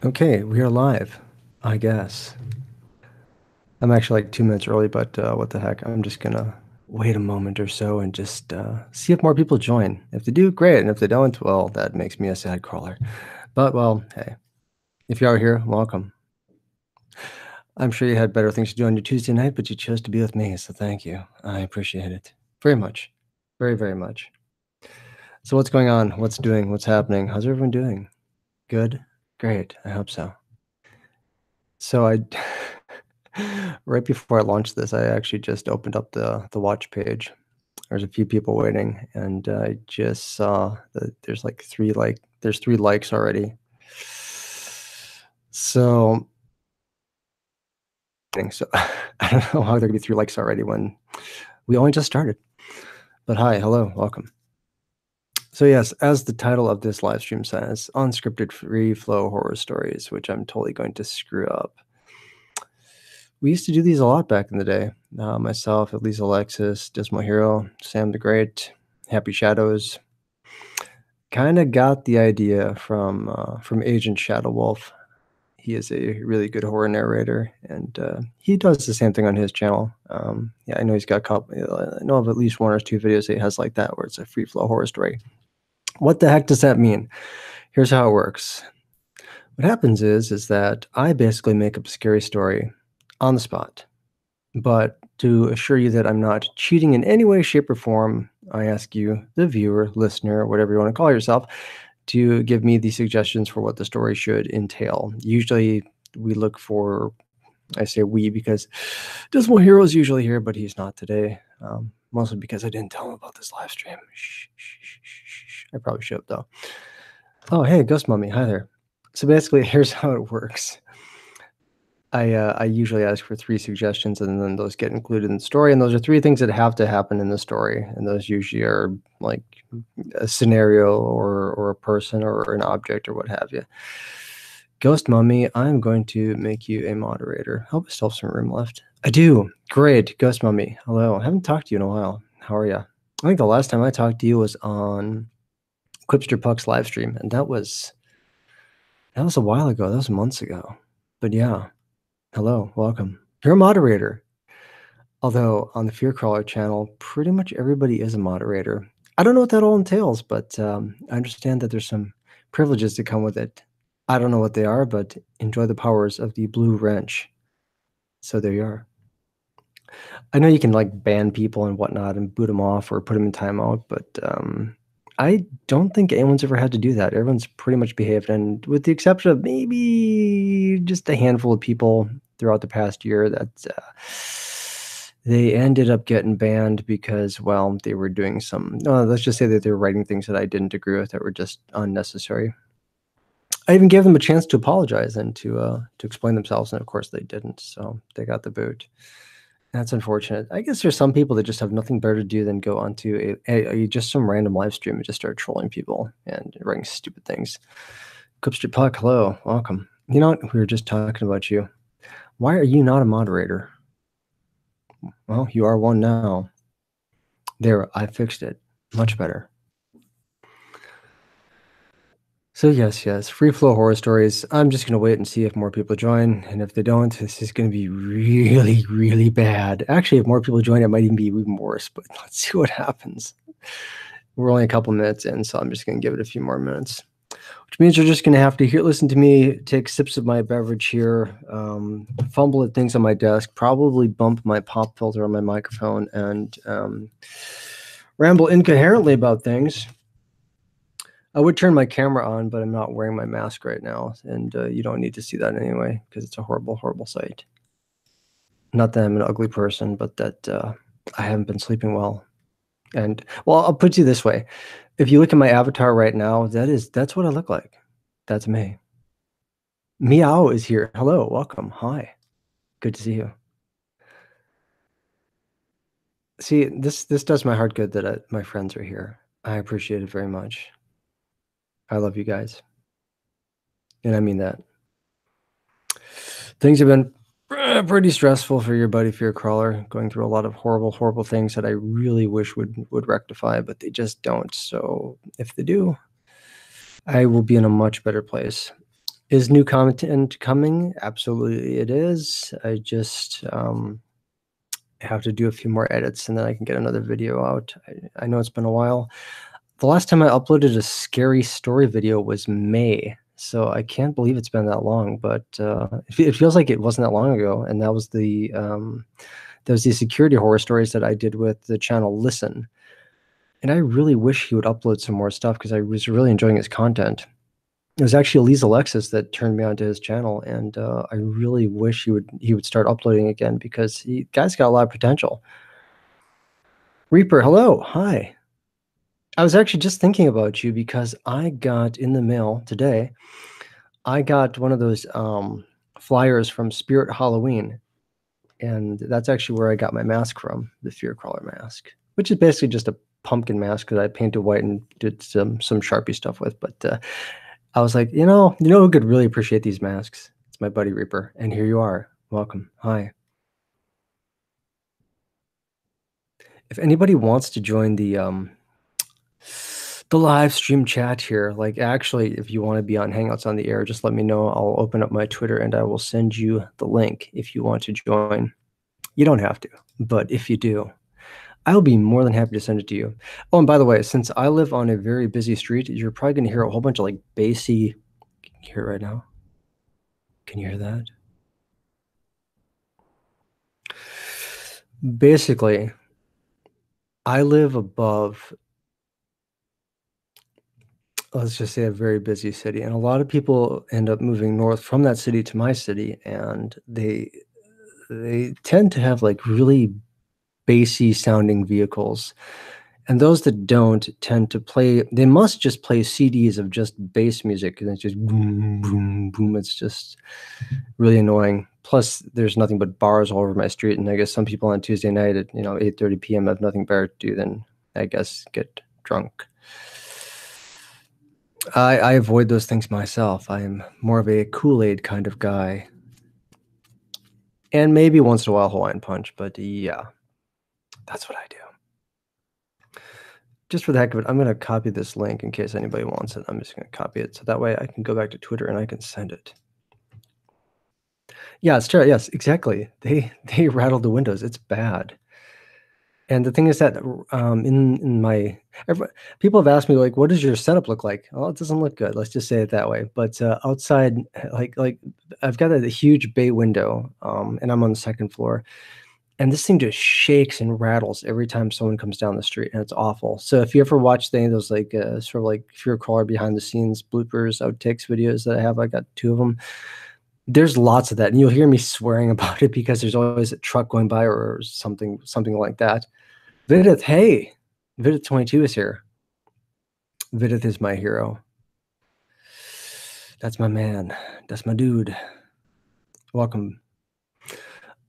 Okay, we are live, I guess. I'm actually like 2 minutes early, but what the heck? I'm just gonna wait a moment or so and just see if more people join. If they do, great. And if they don't, well, that makes me a sad crawler. But, well, hey, if you are here, welcome. I'm sure you had better things to do on your Tuesday night, but you chose to be with me, so thank you. I appreciate it very much. Very, very much. So what's going on? What's doing? What's happening? How's everyone doing? Good? Great. I hope so. So I right before I launched this, I actually just opened up the watch page. There's a few people waiting, and I just saw that there's 3 likes already. So I don't know how there could be 3 likes already when we only just started. But hi, hello, welcome. So yes, as the title of this live stream says, unscripted free flow horror stories, which I'm totally going to screw up. We used to do these a lot back in the day. Myself, at least Alexis, Dismal Hero, Sam the Great, Happy Shadows. Kind of got the idea from Agentshadowolf. He is a really good horror narrator, and he does the same thing on his channel. Yeah, I know he's got a couple. I know of at least 1 or 2 videos that he has like that, where it's a free flow horror story. What the heck does that mean? Here's how it works. What happens is that I basically make up a scary story on the spot. But to assure you that I'm not cheating in any way, shape, or form, I ask you, the viewer, listener, whatever you want to call yourself, to give me the suggestions for what the story should entail. Usually we look for, I say we because Dismal Hero is usually here, but he's not today. Mostly because I didn't tell him about this live stream. Shh, shh, shh, shh, shh. I probably should have, though. Oh, hey, Ghost Mummy. Hi there. So basically, here's how it works. I usually ask for 3 suggestions, and then those get included in the story, and those are 3 things that have to happen in the story, and those usually are, like, a scenario or a person or an object or what have you. Ghost Mummy, I'm going to make you a moderator. I hope I still have some room left. I do. Great. Ghost Mummy, hello. I haven't talked to you in a while. How are you? I think the last time I talked to you was on Quipster Puck's live stream, and that was a while ago. That was months ago. But yeah. Hello, welcome. You're a moderator. Although on the Fear Crawler channel, pretty much everybody is a moderator. I don't know what that all entails, but I understand that there's some privileges that come with it. I don't know what they are, but enjoy the powers of the blue wrench. So there you are. I know you can like ban people and whatnot and boot them off or put them in timeout, but I don't think anyone's ever had to do that. Everyone's pretty much behaved, and with the exception of maybe just a handful of people throughout the past year that they ended up getting banned because, well, they were doing some, let's just say that they were writing things that I didn't agree with that were just unnecessary. I even gave them a chance to apologize and to explain themselves, and of course they didn't, so they got the boot. That's unfortunate. I guess there's some people that just have nothing better to do than go onto just some random live stream and just start trolling people and writing stupid things. Cupster Puck, hello, welcome. You know what? We were just talking about you. Why are you not a moderator? Well, you are one now. There, I fixed it. Much better. So yes, free flow horror stories. I'm just gonna wait and see if more people join, and if they don't, this is gonna be really, really bad. Actually, if more people join, it might even be even worse. But let's see what happens. We're only a couple minutes in, so I'm just gonna give it a few more minutes. Which means you're just gonna have to listen to me take sips of my beverage here, fumble at things on my desk, probably bump my pop filter on my microphone, and ramble incoherently about things. I would turn my camera on, but I'm not wearing my mask right now, and you don't need to see that anyway, because it's a horrible, horrible sight. Not that I'm an ugly person, but that I haven't been sleeping well. And, well, I'll put it this way. If you look at my avatar right now, that's what I look like. That's me. Meow is here. Hello, welcome. Hi. Good to see you. See, this does my heart good that my friends are here. I appreciate it very much. I love you guys. And I mean that. Things have been pretty stressful for your buddy Fear Crawler, going through a lot of horrible, horrible things that I really wish would rectify, but they just don't. So if they do, I will be in a much better place. Is new content coming? Absolutely it is. I just have to do a few more edits and then I can get another video out. I know it's been a while. The last time I uploaded a scary story video was May, so I can't believe it's been that long, but it feels like it wasn't that long ago, and that was the security horror stories that I did with the channel Listen. And I really wish he would upload some more stuff because I was really enjoying his content. It was actually Elise Alexis that turned me onto his channel, and I really wish he would start uploading again because guy's got a lot of potential. Reaper, hello, hi. I was actually just thinking about you because I got in the mail today. I got one of those flyers from Spirit Halloween, and that's actually where I got my mask from, the Fear Crawler mask, which is basically just a pumpkin mask that I painted white and did some Sharpie stuff with. But I was like, you know who could really appreciate these masks? It's my buddy Reaper, and here you are. Welcome. Hi. If anybody wants to join the live stream chat here, like actually, if you want to be on Hangouts on the air, just let me know. I'll open up my Twitter and I will send you the link if you want to join. You don't have to, but if you do, I'll be more than happy to send it to you. Oh, and by the way, since I live on a very busy street, you're probably going to hear a whole bunch of like bassy. Can you hear it right now? Can you hear that? Basically, I live above, let's just say, a very busy city, and a lot of people end up moving north from that city to my city, and they tend to have like really bassy sounding vehicles, and those that don't tend to play, they must just play CDs of just bass music, and it's just boom boom boom. It's just really annoying. Plus there's nothing but bars all over my street, and I guess some people on Tuesday night at 8:30 p.m. have nothing better to do than, I guess, get drunk. I avoid those things myself. I am more of a Kool-Aid kind of guy, and maybe once in a while Hawaiian Punch, but yeah, that's what I do. Just for the heck of it, I'm going to copy this link in case anybody wants it. I'm just going to copy it so that way I can go back to Twitter and I can send it. Yeah, it's true. Yes, exactly. They rattled the windows. It's bad. And the thing is that in my people have asked me, like, what does your setup look like? Well, it doesn't look good. Let's just say it that way. But outside, like I've got a huge bay window, and I'm on the second floor. And this thing just shakes and rattles every time someone comes down the street, and it's awful. So if you ever watched any of those like sort of like Fear Crawler behind the scenes bloopers, outtakes videos that I have, I got 2 of them. There's lots of that, and you'll hear me swearing about it because there's always a truck going by or something like that. Vidith, hey, Vidith 22 is here. Vidith is my hero. That's my man. That's my dude. Welcome.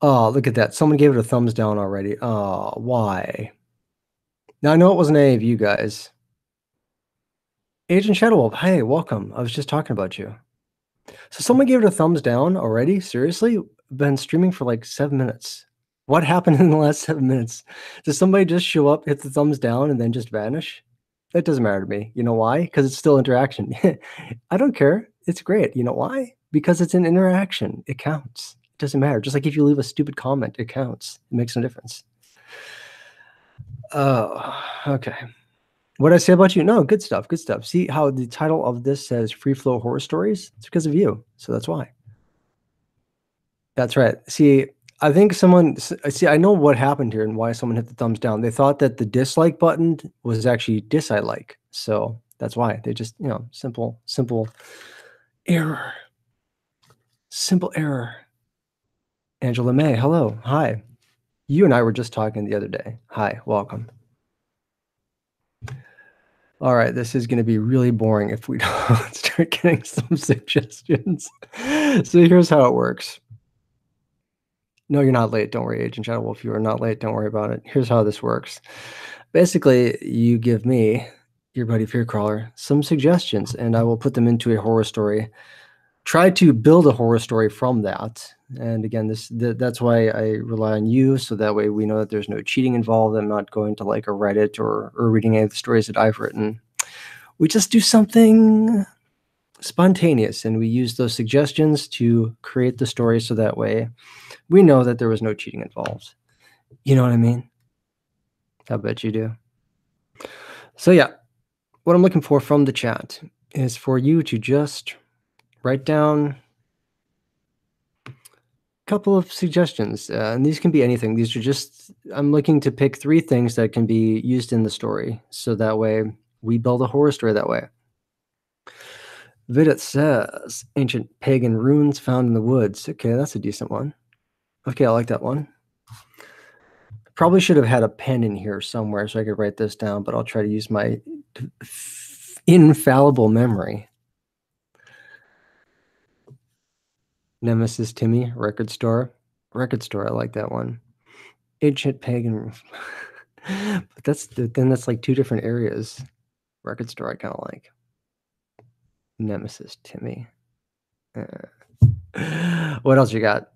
Oh, look at that. Someone gave it a thumbs down already. Oh, why? Now, I know it wasn't any of you guys. Agentshadowolf, hey, welcome. I was just talking about you. So someone gave it a thumbs down already? Seriously? Been streaming for like 7 minutes. What happened in the last 7 minutes? Does somebody just show up, hit the thumbs down, and then just vanish? That doesn't matter to me. You know why? Because it's still interaction. I don't care. It's great. You know why? Because it's an interaction. It counts. It doesn't matter. Just like if you leave a stupid comment, it counts. It makes no difference. Oh, okay. What did I say about you? No, good stuff. Good stuff. See how the title of this says Free Flow Horror Stories? It's because of you. So that's why. That's right. See, I think I know what happened here and why someone hit the thumbs down. They thought that the dislike button was actually dislike. So that's why they just, simple error. Simple error. Angela May, hello. Hi. You and I were just talking the other day. Hi, welcome. All right, this is going to be really boring if we don't start getting some suggestions. So here's how it works. No, you're not late. Don't worry, Agent Shadowwolf. You are not late. Don't worry about it. Here's how this works. Basically, you give me, your buddy Fearcrawler, some suggestions, and I will put them into a horror story. Try to build a horror story from that. And again, that's why I rely on you, so that way we know that there's no cheating involved. I'm not going to like a Reddit or reading any of the stories that I've written. We just do something spontaneous, and we use those suggestions to create the story so that way we know that there was no cheating involved. You know what I mean? I bet you do. So yeah, what I'm looking for from the chat is for you to just write down a couple of suggestions, and these can be anything. These are just, I'm looking to pick 3 things that can be used in the story, so that way we build a horror story that way. Vidit says, ancient pagan runes found in the woods. Okay, that's a decent one. Okay, I like that one. Probably should have had a pen in here somewhere so I could write this down, but I'll try to use my infallible memory. Nemesis Timmy, record store. Record store, I like that one. Ancient pagan. But that's like 2 different areas. Record store I kind of like. Nemesis Timmy. What else you got?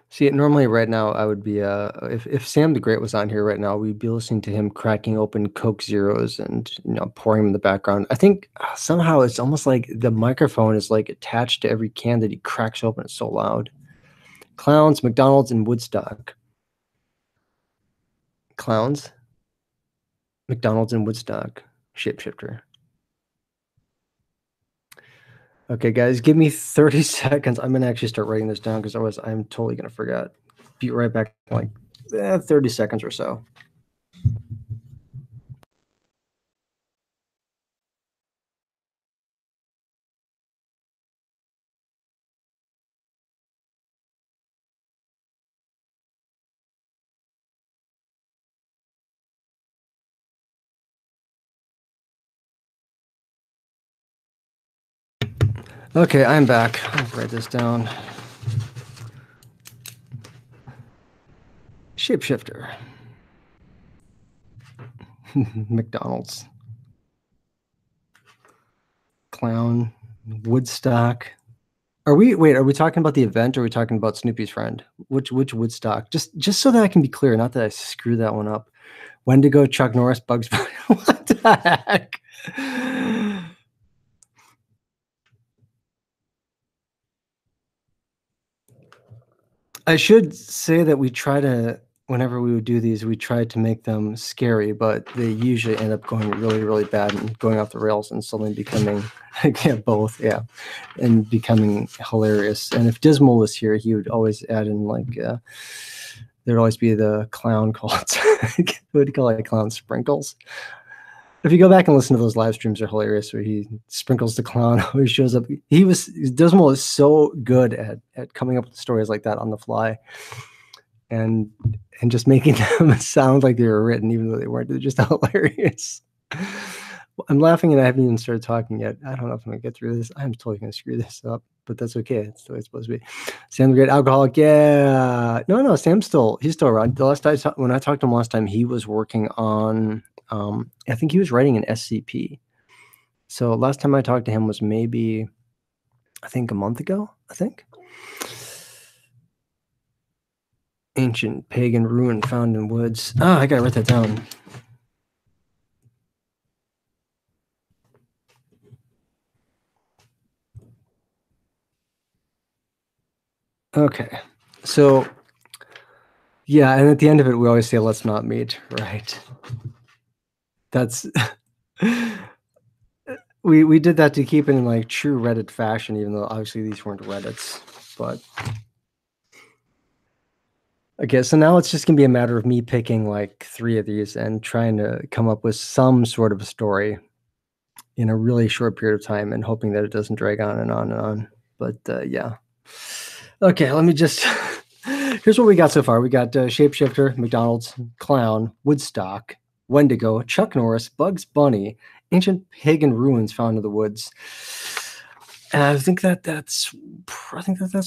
See, normally right now I would be if Sam the Great was on here right now, we'd be listening to him cracking open Coke Zeros and pouring them in the background. I think somehow it's almost like the microphone is like attached to every can that he cracks open. It's so loud. Clowns, McDonald's, and Woodstock. Clowns, McDonald's, and Woodstock. Shapeshifter. Okay, guys, give me 30 seconds. I'm gonna actually start writing this down because otherwise I'm totally gonna forget. Be right back in like 30 seconds or so. Okay, I'm back. I'll write this down. Shapeshifter. McDonald's. Clown. Woodstock. Are we talking about the event or are we talking about Snoopy's friend? Which Woodstock? Just so that I can be clear, not that I screw that one up. Wendigo, Chuck Norris, Bugs Bunny. What the heck? I should say that we try to, whenever we would do these, we tried to make them scary, but they usually end up going really, really bad and going off the rails and suddenly becoming, both, and becoming hilarious. And if Dismal was here, he would always add in there'd always be the clown called, what do you call it, clown sprinkles? If you go back and listen to those live streams, they're hilarious. Where he sprinkles the clown, always shows up. Dismal is so good at coming up with stories like that on the fly, and just making them sound like they were written, even though they weren't. They're just hilarious. I'm laughing and I haven't even started talking yet. I don't know if I'm gonna get through this. I'm totally gonna screw this up, but that's okay. It's the way it's supposed to be. Sam the Great Alcoholic, yeah. No, Sam's he's still around. The last time when I talked to him last time, he was working on. I think he was writing an SCP. So last time I talked to him was maybe, I think a month ago. I think. Ancient pagan ruin found in woods. I gotta write that down. Okay, so yeah, and at the end of it, we always say, "Let's not meet," right? That's we did that to keep it in like true Reddit fashion, even though obviously these weren't Reddits. But okay, so now it's just gonna be a matter of me picking like 3 of these and trying to come up with some sort of a story in a really short period of time, and hoping that it doesn't drag on and on and on. But yeah. Okay, let me just. Here's what we got so far. We got Shapeshifter, McDonald's, Clown, Woodstock, Wendigo, Chuck Norris, Bugs Bunny, ancient pagan ruins found in the woods. And I think that's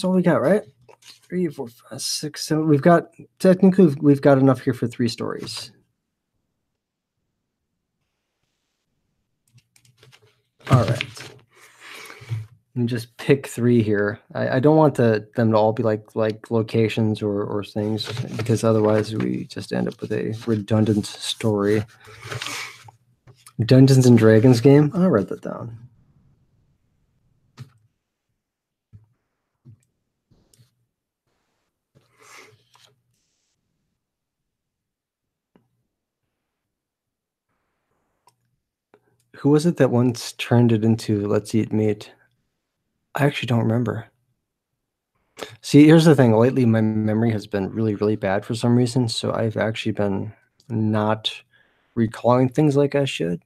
all we got, right? 3, 4, 5, 6, 7. We've got enough here for 3 stories. All right. And just pick 3 here. I don't want them to all be like locations or things, because otherwise we just end up with a redundant story. Dungeons and Dragons game? I'll write that down. Who was it that once turned it into Let's Eat Meat? I actually don't remember. See, here's the thing. Lately, my memory has been really, really bad for some reason, so I've actually been not recalling things like I should.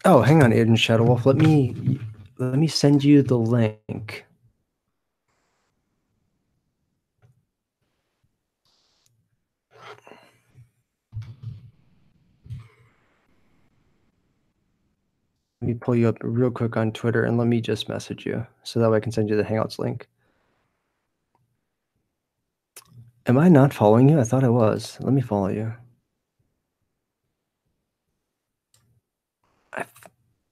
Oh, hang on, Agentshadowolf. Let me send you the link. Let me pull you up real quick on Twitter and let me just message you so that way I can send you the Hangouts link. Am I not following you? I thought I was. Let me follow you.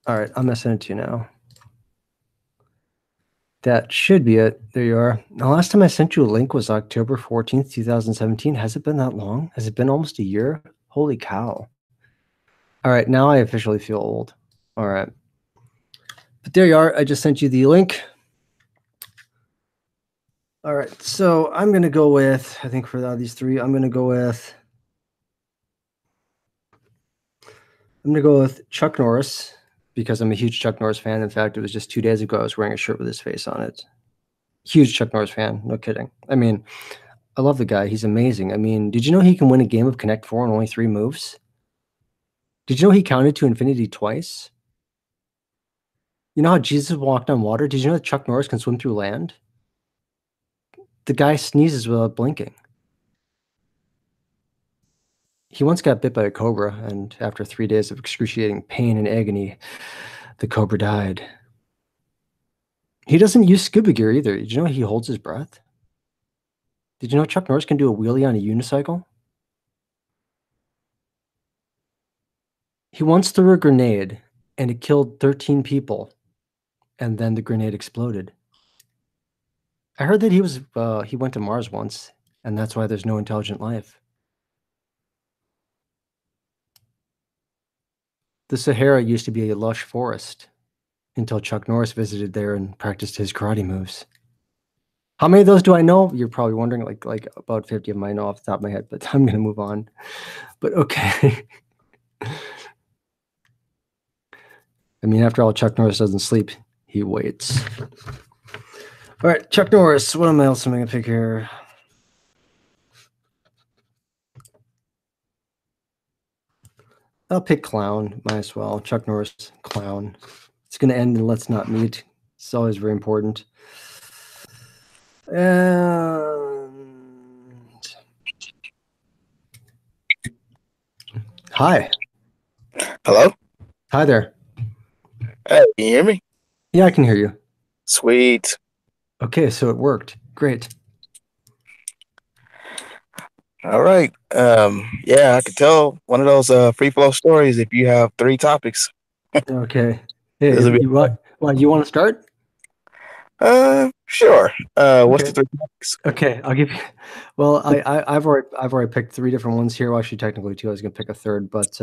All right, I'm going to send it to you now. That should be it. There you are. The last time I sent you a link was October 14th, 2017. Has it been that long? Has it been almost a year? Holy cow. All right, now I officially feel old. All right. But there you are. I just sent you the link. All right, so I'm going to go with, I think for these three, I'm going to go with Chuck Norris because I'm a huge Chuck Norris fan. In fact, it was just 2 days ago I was wearing a shirt with his face on it. Huge Chuck Norris fan, no kidding. I mean, I love the guy. He's amazing. I mean, did you know he can win a game of Connect 4 in only 3 moves? Did you know he counted to infinity twice? You know how Jesus walked on water? Did you know that Chuck Norris can swim through land? The guy sneezes without blinking. He once got bit by a cobra, and after 3 days of excruciating pain and agony, the cobra died. He doesn't use scuba gear either. Did you know he holds his breath? Did you know Chuck Norris can do a wheelie on a unicycle? He once threw a grenade, and it killed 13 people, and then the grenade exploded. I heard that he went to Mars once, and that's why there's no intelligent life. The Sahara used to be a lush forest until Chuck Norris visited there and practiced his karate moves. How many of those do I know? You're probably wondering, like about 50 of them I know off the top of my head, but I'm going to move on. But okay. I mean, after all, Chuck Norris doesn't sleep. He waits. All right, Chuck Norris. What else am I going to pick here? I'll pick clown. Might as well. Chuck Norris, clown. It's going to end in Let's Not Meet. It's always very important. And hi. Hello? Hi there. Hey, can you hear me? Yeah, I can hear you. Sweet. Okay, so it worked. Great. All right. Yeah, I could tell one of those free flow stories if you have 3 topics. Okay. Hey, This will be you want to start? Sure. What's the Okay. 3 topics? Okay, I'll give you. Well, I've already picked 3 different ones here. Well, actually, technically 2. I was going to pick a third, but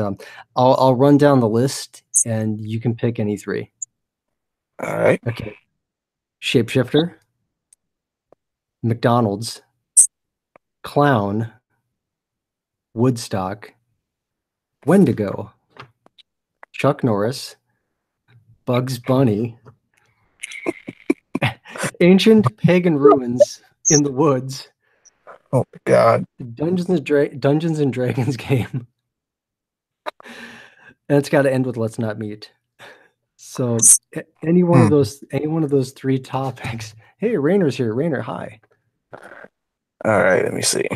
I'll run down the list, and you can pick any 3. All right. Okay. Shapeshifter, McDonald's, clown, Woodstock, Wendigo, Chuck Norris, Bugs Bunny, ancient pagan ruins in the woods, Oh my God. Dungeons and Dragons game, and it's got to end with Let's Not Meet. So any one of those 3 topics. Hey, Rainer's here. Rainer, hi. All right. Let me see.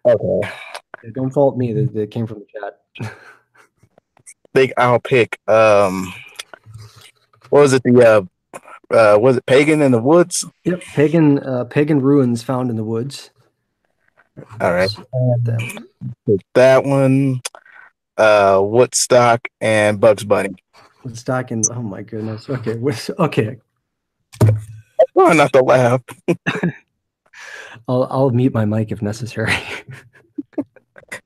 Okay. Don't fault me. That came from the chat. Think I'll pick. What was it? Was it Pagan in the Woods? Yep, pagan ruins found in the woods. All right. That one. That one. Woodstock and Bugs Bunny. Woodstock and oh my goodness. Okay, okay. Try not to laugh. I'll mute my mic if necessary.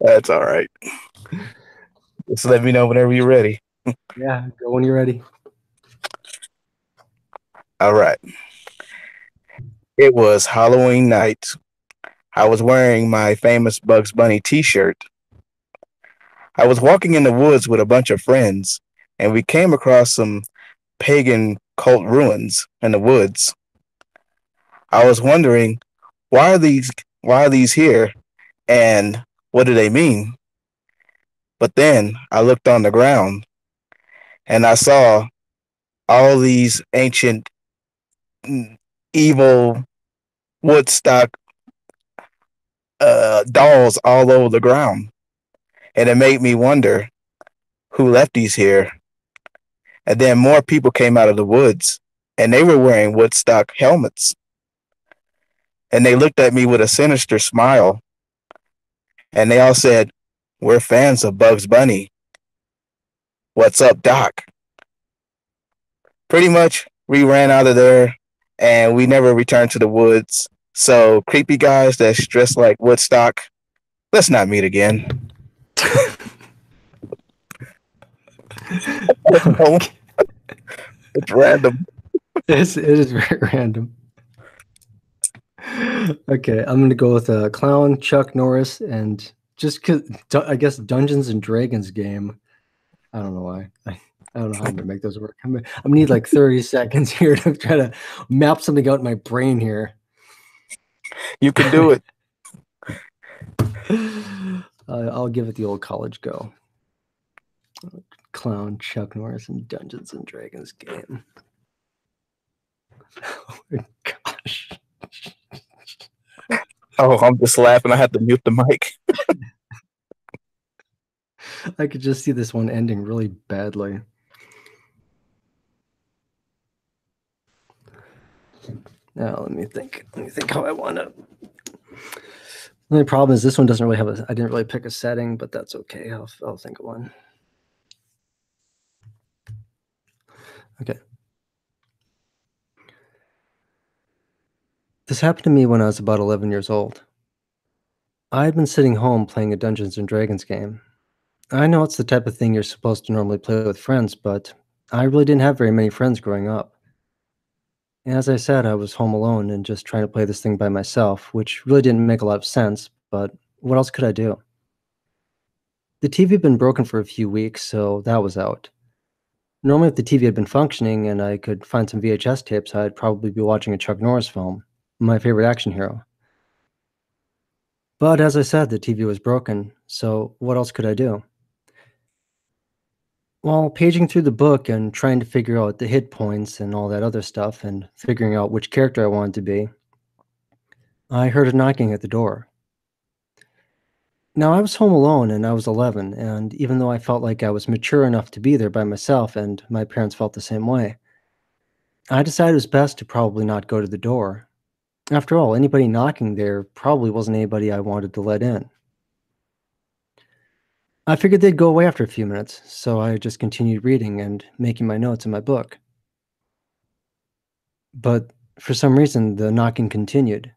That's all right. Just let me know whenever you're ready. Yeah, go when you're ready. All right. It was Halloween night. I was wearing my famous Bugs Bunny t-shirt. I was walking in the woods with a bunch of friends, and we came across some pagan cult ruins in the woods. I was wondering, why are these here, and what do they mean? But then I looked on the ground and I saw all these ancient evil Woodstock dolls all over the ground. And it made me wonder who left these here. And then more people came out of the woods and they were wearing Woodstock helmets. And they looked at me with a sinister smile. And they all said, "We're fans of Bugs Bunny. What's up, Doc?" Pretty much, we ran out of there and we never returned to the woods. So, creepy guys that's dressed like Woodstock, let's not meet again. Okay. It's random. It is very random. Okay, I'm gonna go with a clown, Chuck Norris, and just cause I guess Dungeons and Dragons game. I don't know why. I don't know how I'm gonna make those work. I'm gonna need like 30 seconds here to try to map something out in my brain here. You can do it. I'll give it the old college go. Clown, Chuck Norris, and Dungeons and Dragons game. Oh my gosh. Oh, I'm just laughing. I had to mute the mic. I could just see this one ending really badly. Now let me think. Let me think how I want to. The only problem is this one doesn't really have a. I didn't really pick a setting, but that's okay. I'll think of one. Okay. This happened to me when I was about 11 years old. I had been sitting home playing a Dungeons and Dragons game. I know it's the type of thing you're supposed to normally play with friends, but I really didn't have very many friends growing up. As I said, I was home alone and just trying to play this thing by myself, which really didn't make a lot of sense, but what else could I do? The TV had been broken for a few weeks, so that was out. Normally, if the TV had been functioning and I could find some VHS tapes, I'd probably be watching a Chuck Norris film, my favorite action hero. But as I said, the TV was broken, so what else could I do? While paging through the book and trying to figure out the hit points and all that other stuff and figuring out which character I wanted to be, I heard a knocking at the door. Now, I was home alone and I was 11, and even though I felt like I was mature enough to be there by myself and my parents felt the same way, I decided it was best to probably not go to the door. After all, anybody knocking there probably wasn't anybody I wanted to let in. I figured they'd go away after a few minutes, so I just continued reading and making my notes in my book. But for some reason, the knocking continued.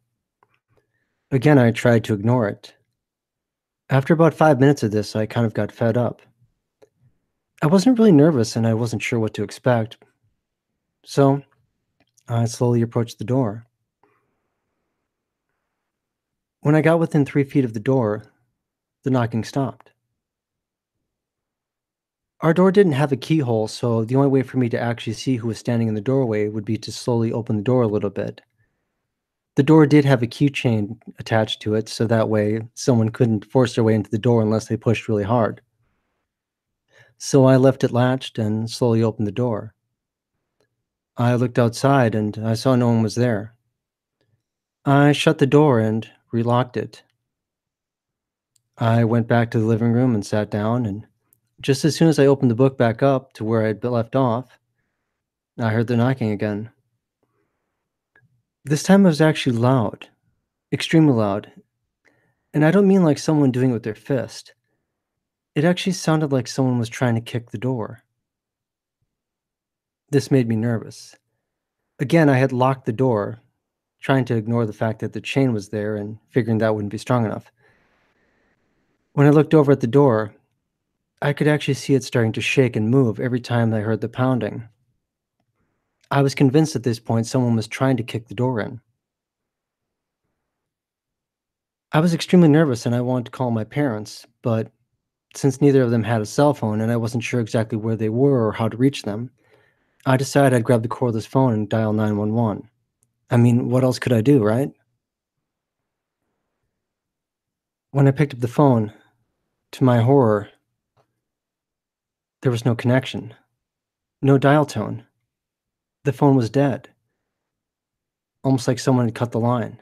Again, I tried to ignore it. After about 5 minutes of this, I kind of got fed up. I wasn't really nervous and I wasn't sure what to expect. So I slowly approached the door. When I got within 3 feet of the door, the knocking stopped. Our door didn't have a keyhole, so the only way for me to actually see who was standing in the doorway would be to slowly open the door a little bit. The door did have a keychain attached to it, so that way someone couldn't force their way into the door unless they pushed really hard. So I left it latched and slowly opened the door. I looked outside and I saw no one was there. I shut the door and relocked it. I went back to the living room and sat down, and just as soon as I opened the book back up to where I'd left off, I heard the knocking again. This time it was actually loud, extremely loud. And I don't mean like someone doing it with their fist. It actually sounded like someone was trying to kick the door. This made me nervous. Again, I had locked the door trying to ignore the fact that the chain was there and figuring that wouldn't be strong enough. When I looked over at the door, I could actually see it starting to shake and move every time I heard the pounding. I was convinced at this point someone was trying to kick the door in. I was extremely nervous and I wanted to call my parents, but since neither of them had a cell phone and I wasn't sure exactly where they were or how to reach them, I decided I'd grab the cordless phone and dial 911. I mean, what else could I do, right? When I picked up the phone, to my horror, there was no connection, no dial tone. The phone was dead, almost like someone had cut the line.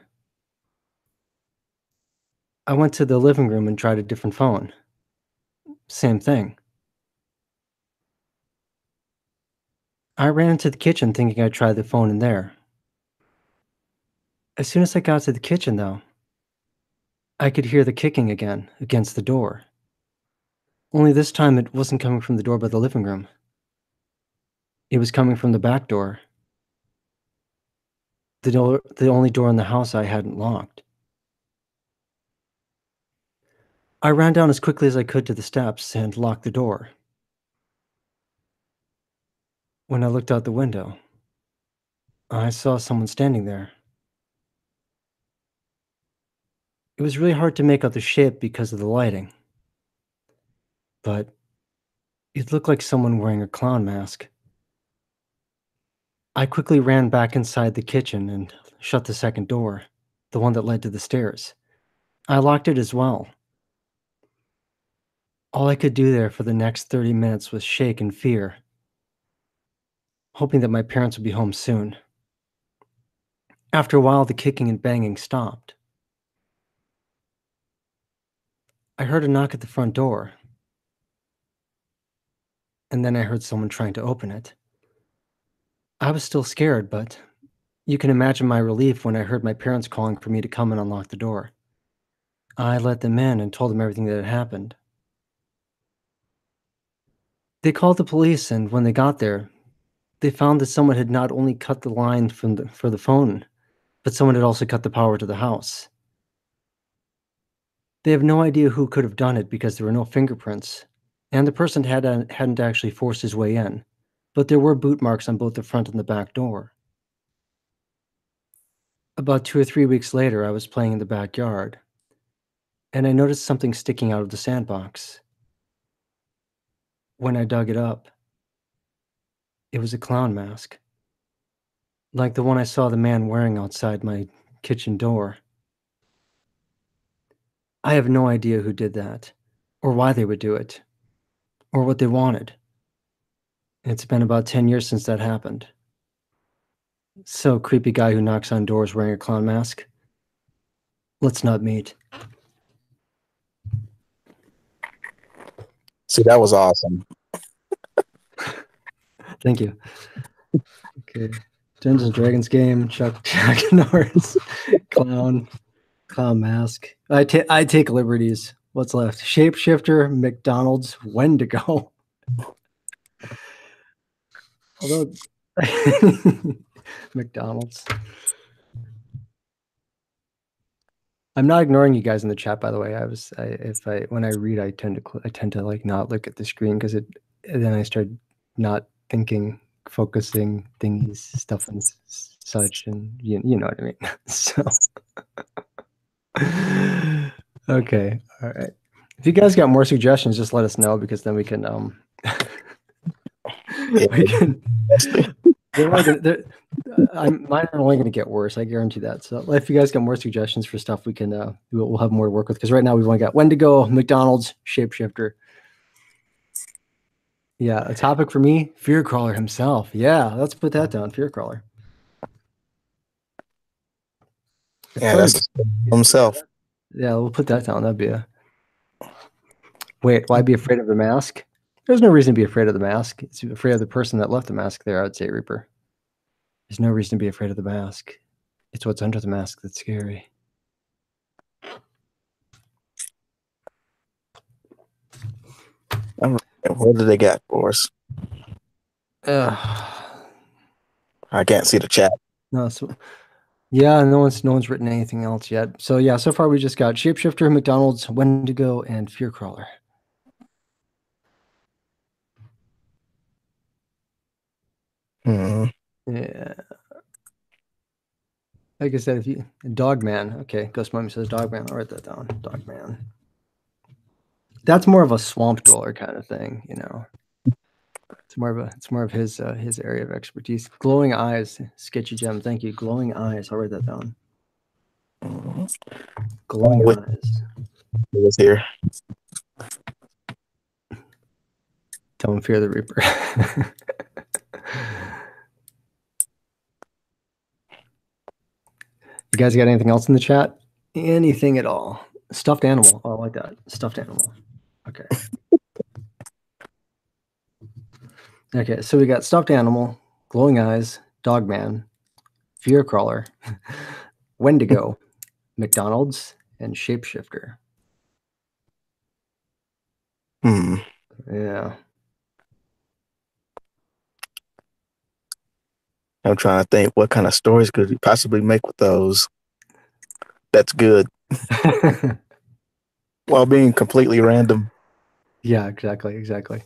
I went to the living room and tried a different phone. Same thing. I ran into the kitchen thinking I'd try the phone in there. As soon as I got to the kitchen, though, I could hear the kicking again against the door. Only this time it wasn't coming from the door by the living room. It was coming from the back door. The only door in the house I hadn't locked. I ran down as quickly as I could to the steps and locked the door. When I looked out the window, I saw someone standing there. It was really hard to make out the shape because of the lighting, but it looked like someone wearing a clown mask. I quickly ran back inside the kitchen and shut the second door, the one that led to the stairs. I locked it as well. All I could do there for the next 30 minutes was shake in fear, hoping that my parents would be home soon. After a while, the kicking and banging stopped. I heard a knock at the front door, and then I heard someone trying to open it. I was still scared, but you can imagine my relief when I heard my parents calling for me to come and unlock the door. I let them in and told them everything that had happened. They called the police, and when they got there, they found that someone had not only cut the line for the phone, but someone had also cut the power to the house. They have no idea who could have done it because there were no fingerprints, and the person hadn't actually forced his way in, but there were boot marks on both the front and the back door. About 2 or 3 weeks later, I was playing in the backyard, and I noticed something sticking out of the sandbox. When I dug it up, it was a clown mask, like the one I saw the man wearing outside my kitchen door. I have no idea who did that, or why they would do it, or what they wanted. It's been about 10 years since that happened. So, creepy guy who knocks on doors wearing a clown mask. Let's not meet. See, that was awesome. Thank you. Okay. Dungeons and Dragons game, Chuck Norris, clown mask. I take liberties. What's left? Shapeshifter, McDonald's, Wendigo. Although McDonald's. I'm not ignoring you guys in the chat, by the way. When I read, I tend to like not look at the screen because then I start not thinking, focusing thingies, stuff and such, and you know what I mean. So, okay, all right. If you guys got more suggestions, just let us know because then we can we can. Mine are only going to get worse. I guarantee that. So if you guys got more suggestions for stuff, we can we'll have more to work with. Because right now we've only got Wendigo, McDonald's, Shapeshifter. Yeah, a topic for me, Fearcrawler himself. Yeah, let's put that down, Fearcrawler. Yeah, that's himself. Yeah, we'll put that down. That'd be a. Wait, why be afraid of the mask? There's no reason to be afraid of the mask. It's afraid of the person that left the mask there, I would say, Reaper. There's no reason to be afraid of the mask. It's what's under the mask that's scary. What do they got for us? I can't see the chat. No, so Yeah, no one's written anything else yet. So yeah, so far we just got Shapeshifter, McDonald's, Wendigo, and Fearcrawler. Hmm. Yeah. Like I said, if you Dogman, okay, Ghost Mummy says Dogman. I'll write that down. Dogman. That's more of a swamp dweller kind of thing, you know. It's more of his area of expertise. Glowing eyes, sketchy gem. Thank you. Glowing eyes. I'll write that down. Glowing With eyes. was here. Don't fear the Reaper. You guys got anything else in the chat? Anything at all? Stuffed animal. Oh, I like that. Stuffed animal. Okay. Okay, so we got stuffed animal, glowing eyes, dogman, fear crawler, Wendigo, McDonald's, and shapeshifter. Yeah. I'm trying to think what kind of stories could we possibly make with those. That's good while being completely random. Yeah, exactly.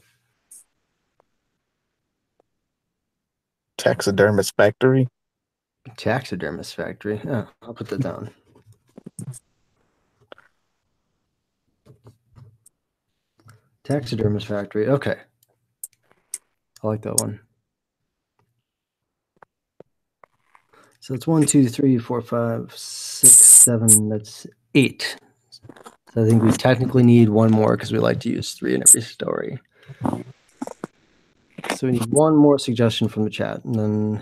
Taxidermist factory. Taxidermist factory. Oh, I'll put that down. Taxidermist factory. Okay. I like that one. So it's 1, 2, 3, 4, 5, 6, 7. That's 8. So I think we technically need one more because we like to use 3 in every story. So we need one more suggestion from the chat, and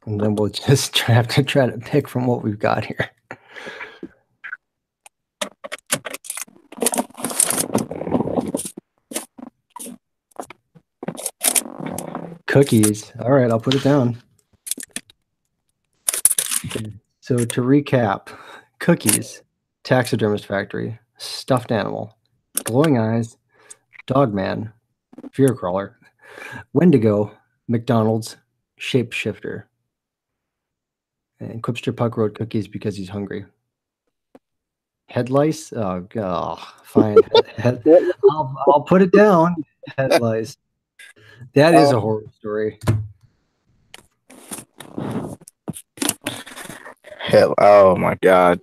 then we'll just have to try to pick from what we've got here. Cookies. All right, I'll put it down. Okay. So to recap, cookies, taxidermist factory, stuffed animal, glowing eyes, dogman, fear crawler, Wendigo, McDonald's, shapeshifter, and Quipster Puck wrote cookies because he's hungry. Head lice? Oh, God. Fine. I'll put it down. Head lice. That is a horror story. Hell, oh my god.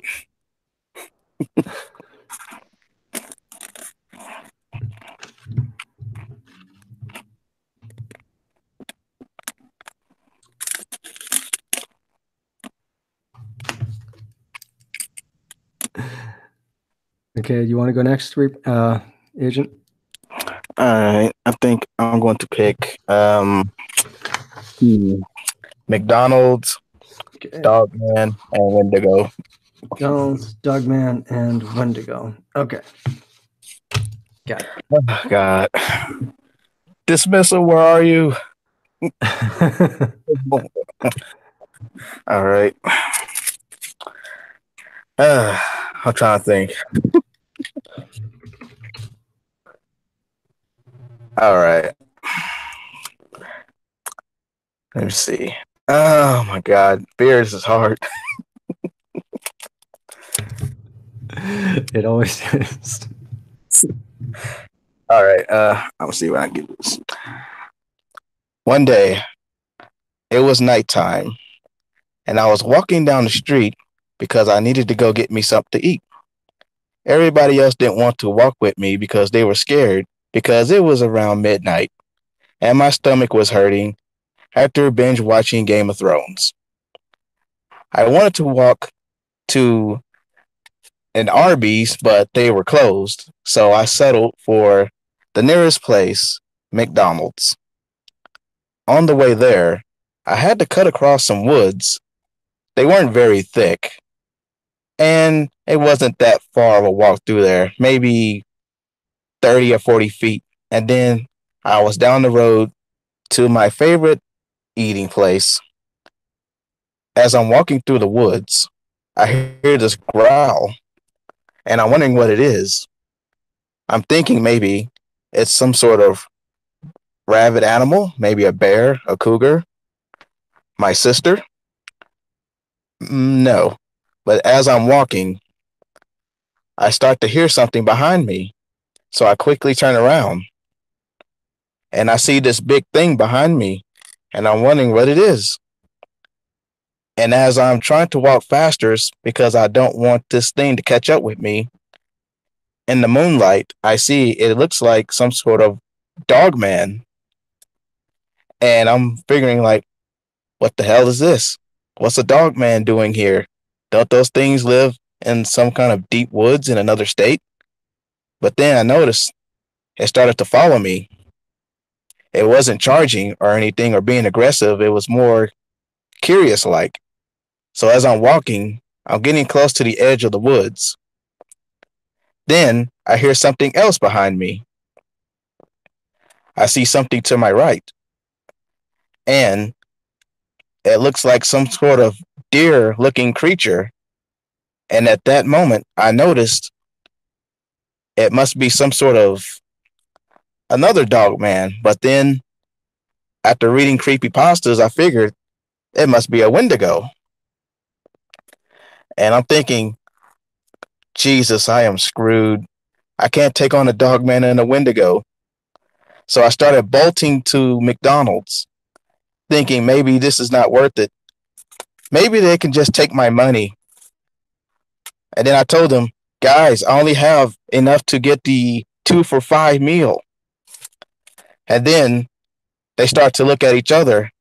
Okay, you want to go next, Agent? I think I'm going to pick McDonald's, Okay. Dogman, and Wendigo. McDonald's, Dogman, and Wendigo. Okay. Got it. Oh, God. Dismissal, where are you? All right. I'm trying to think. All right. Let me see. Oh my God. Beers is hard. It always is. All right. I'm gonna see what I can do this. One day, it was nighttime, and I was walking down the street because I needed to go get me something to eat. Everybody else didn't want to walk with me because they were scared because it was around midnight and my stomach was hurting after binge watching Game of Thrones. I wanted to walk to an Arby's, but they were closed, so I settled for the nearest place, McDonald's. On the way there, I had to cut across some woods. They weren't very thick, and it wasn't that far of a walk through there, maybe 30 or 40 feet. And then I was down the road to my favorite eating place. As I'm walking through the woods, I hear this growl, and I'm wondering what it is. I'm thinking maybe it's some sort of rabid animal, maybe a bear, a cougar, my sister. No. But as I'm walking, I start to hear something behind me. So I quickly turn around and I see this big thing behind me and I'm wondering what it is. And as I'm trying to walk faster because I don't want this thing to catch up with me, in the moonlight, I see it looks like some sort of dog man. And I'm figuring, like, what the hell is this? What's a dog man doing here? Don't those things live in some kind of deep woods in another state? But then I noticed it started to follow me. It wasn't charging or anything or being aggressive. It was more curious like. So as I'm walking, I'm getting close to the edge of the woods. Then I hear something else behind me. I see something to my right. And it looks like some sort of deer looking creature. And at that moment, I noticed it must be some sort of another dog man. But then after reading creepy pastas, I figured it must be a Wendigo. And I'm thinking, Jesus, I am screwed. I can't take on a dog man and a Wendigo. So I started bolting to McDonald's, thinking maybe this is not worth it. Maybe they can just take my money. And then I told them, guys, I only have enough to get the 2 for $5 meal. And then they start to look at each other.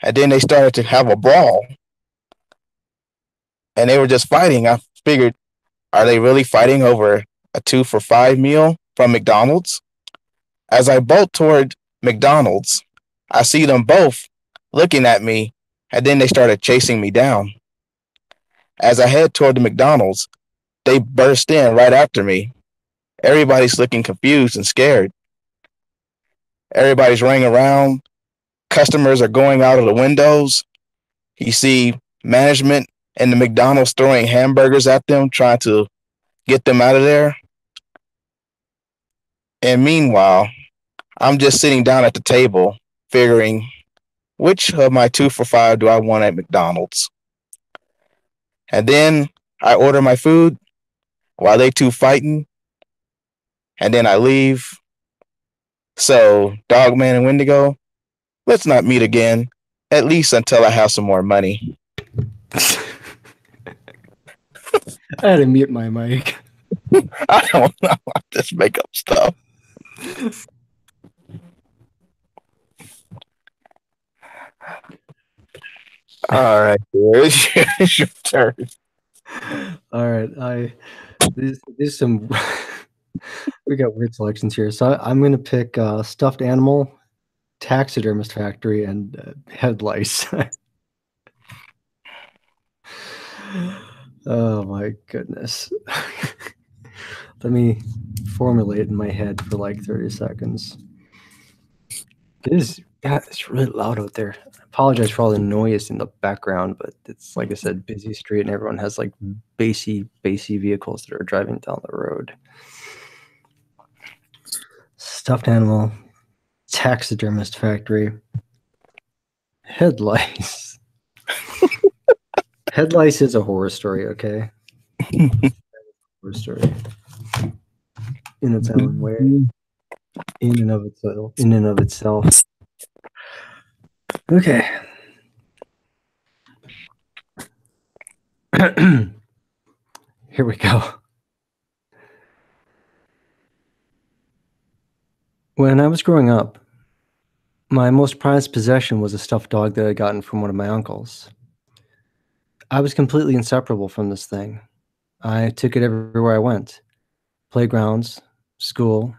And then they started to have a brawl. And they were just fighting. I figured, are they really fighting over a 2 for $5 meal from McDonald's? As I bolt toward McDonald's, I see them both looking at me, and then they started chasing me down. As I head toward the McDonald's, they burst in right after me. Everybody's looking confused and scared. Everybody's running around. Customers are going out of the windows. You see management in the McDonald's throwing hamburgers at them, trying to get them out of there. And meanwhile, I'm just sitting down at the table, figuring which of my 2 for $5 do I want at McDonald's. And then I order my food while they two fighting, and then I leave. So, Dogman and Wendigo, let's not meet again, at least until I have some more money. I had to mute my mic. I don't know. I just make up stuff. All right, it's your turn. All right, there's some. We got weird selections here, so I'm gonna pick stuffed animal, taxidermist factory, and head lice. Oh my goodness. Let me formulate in my head for like 30 seconds. It's really loud out there. I apologize for all the noise in the background, but it's, like I said, busy street and everyone has like bassy vehicles that are driving down the road. Stuffed animal, taxidermist factory, head lice. Head lice is a horror story, okay? Horror story. In its own way. In and of itself. Okay. Here we go. When I was growing up, my most prized possession was a stuffed dog that I'd gotten from one of my uncles. I was completely inseparable from this thing. I took it everywhere I went. Playgrounds, school,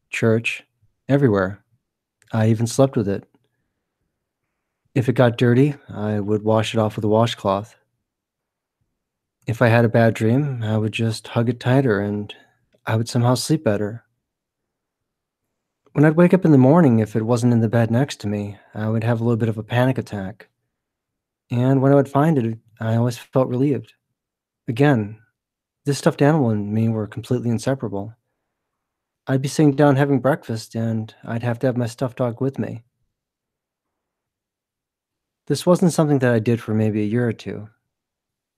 church, everywhere. I even slept with it. If it got dirty, I would wash it off with a washcloth. If I had a bad dream, I would just hug it tighter and I would somehow sleep better. When I'd wake up in the morning, if it wasn't in the bed next to me, I would have a little bit of a panic attack. And when I would find it, I always felt relieved. Again, this stuffed animal and me were completely inseparable. I'd be sitting down having breakfast, and I'd have to have my stuffed dog with me. This wasn't something that I did for maybe a year or two.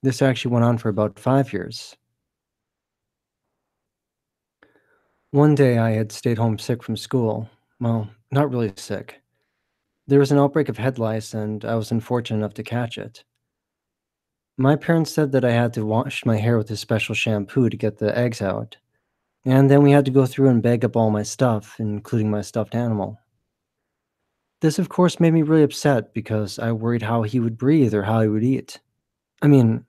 This actually went on for about 5 years. One day I had stayed home sick from school. Well, not really sick. There was an outbreak of head lice, and I was unfortunate enough to catch it. My parents said that I had to wash my hair with a special shampoo to get the eggs out, and then we had to go through and bag up all my stuff, including my stuffed animal. This, of course, made me really upset because I worried how he would breathe or how he would eat. I mean,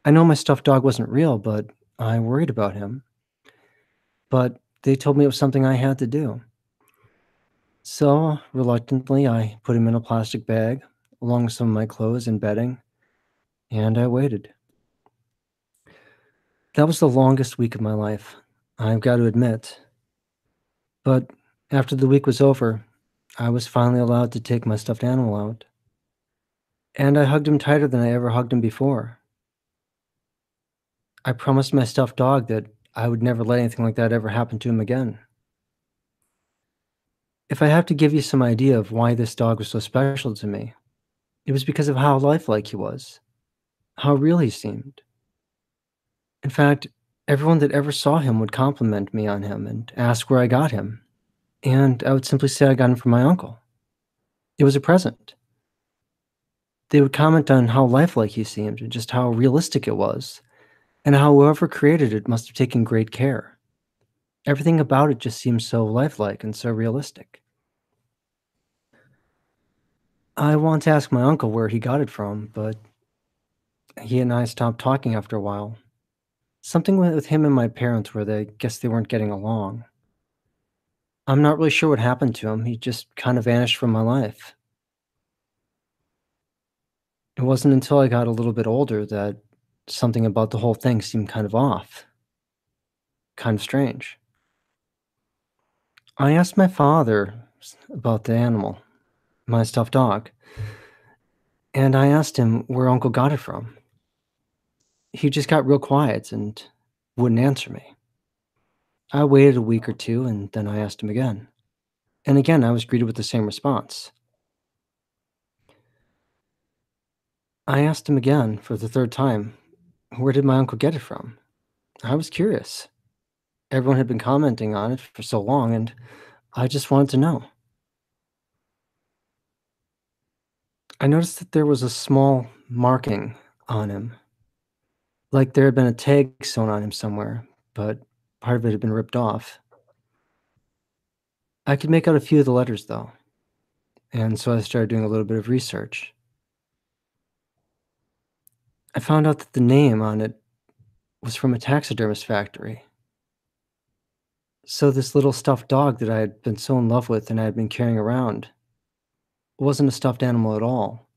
I know my stuffed dog wasn't real, but I worried about him. But they told me it was something I had to do. So, reluctantly, I put him in a plastic bag, along with some of my clothes and bedding, and I waited. That was the longest week of my life, I've got to admit. But after the week was over, I was finally allowed to take my stuffed animal out. And I hugged him tighter than I ever hugged him before. I promised my stuffed dog that I would never let anything like that ever happen to him again. If I have to give you some idea of why this dog was so special to me, it was because of how lifelike he was, how real he seemed. In fact, everyone that ever saw him would compliment me on him and ask where I got him. And I would simply say I got him from my uncle. It was a present. They would comment on how lifelike he seemed and just how realistic it was, and how whoever created it must have taken great care. Everything about it just seemed so lifelike and so realistic. I wanted to ask my uncle where he got it from, but he and I stopped talking after a while. Something went with him and my parents where they guess they weren't getting along. I'm not really sure what happened to him. He just kind of vanished from my life. It wasn't until I got a little bit older that something about the whole thing seemed kind of off, kind of strange. I asked my father about the animal, my stuffed dog, and I asked him where Uncle got it from. He just got real quiet and wouldn't answer me. I waited a week or two and then I asked him again. And again, I was greeted with the same response. I asked him again for the third time, where did my uncle get it from? I was curious. Everyone had been commenting on it for so long, and I just wanted to know. I noticed that there was a small marking on him, like there had been a tag sewn on him somewhere, but part of it had been ripped off. I could make out a few of the letters, though, and so I started doing a little bit of research. I found out that the name on it was from a taxidermist factory. So this little stuffed dog that I had been so in love with and I had been carrying around wasn't a stuffed animal at all.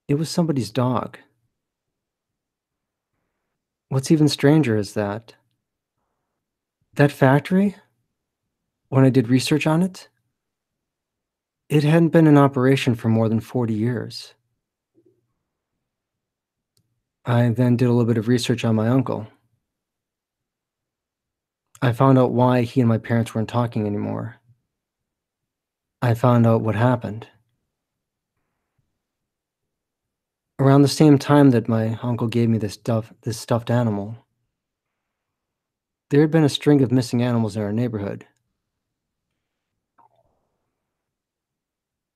It was somebody's dog. What's even stranger is that factory, when I did research on it, it hadn't been in operation for more than 40 years. I then did a little bit of research on my uncle. I found out why he and my parents weren't talking anymore. I found out what happened. Around the same time that my uncle gave me this stuffed animal, there had been a string of missing animals in our neighborhood.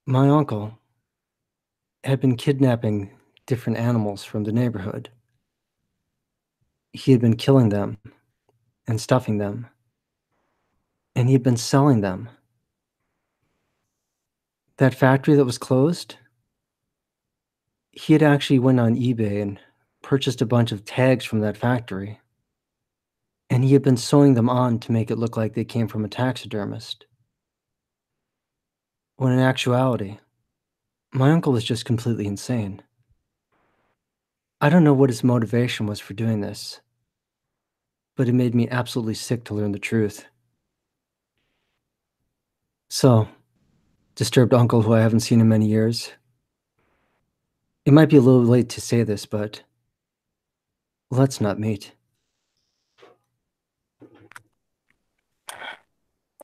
My uncle had been kidnapping different animals from the neighborhood. He had been killing them and stuffing them, and he had been selling them. That factory that was closed, he had actually went on eBay and purchased a bunch of tags from that factory, and he had been sewing them on to make it look like they came from a taxidermist. When in actuality, my uncle was just completely insane. I don't know what his motivation was for doing this, but it made me absolutely sick to learn the truth. So, disturbed uncle who I haven't seen in many years, it might be a little late to say this, but let's not meet.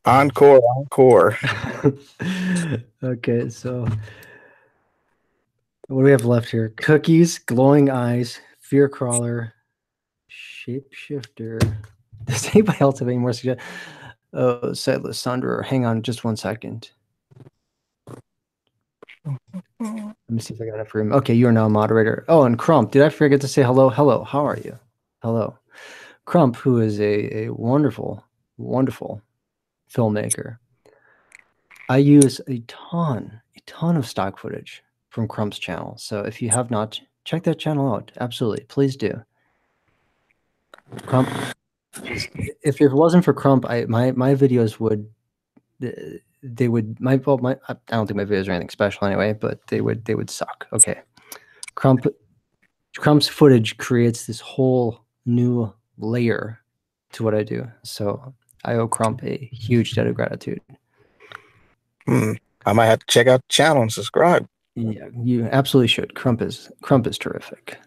Encore, encore. Okay, so What do we have left here? Cookies, glowing eyes, fear crawler, shapeshifter. Does anybody else have any more suggestions? Oh, said Lysandra. Hang on just 1 second. Let me see if I got enough room. Okay, you are now a moderator. Oh, and Crump. Did I forget to say hello? Hello. How are you? Hello. Crump, who is a wonderful, wonderful filmmaker. I use a ton of stock footage from Crump's channel. So if you have not, check that channel out. Absolutely. Please do. Crump, if it wasn't for Crump, my videos would, they would, I don't think my videos are anything special anyway, but they would suck. Okay. Crump's footage creates this whole new layer to what I do. So I owe Crump a huge debt of gratitude. I might have to check out the channel and subscribe. Yeah, you absolutely should. Crump is terrific.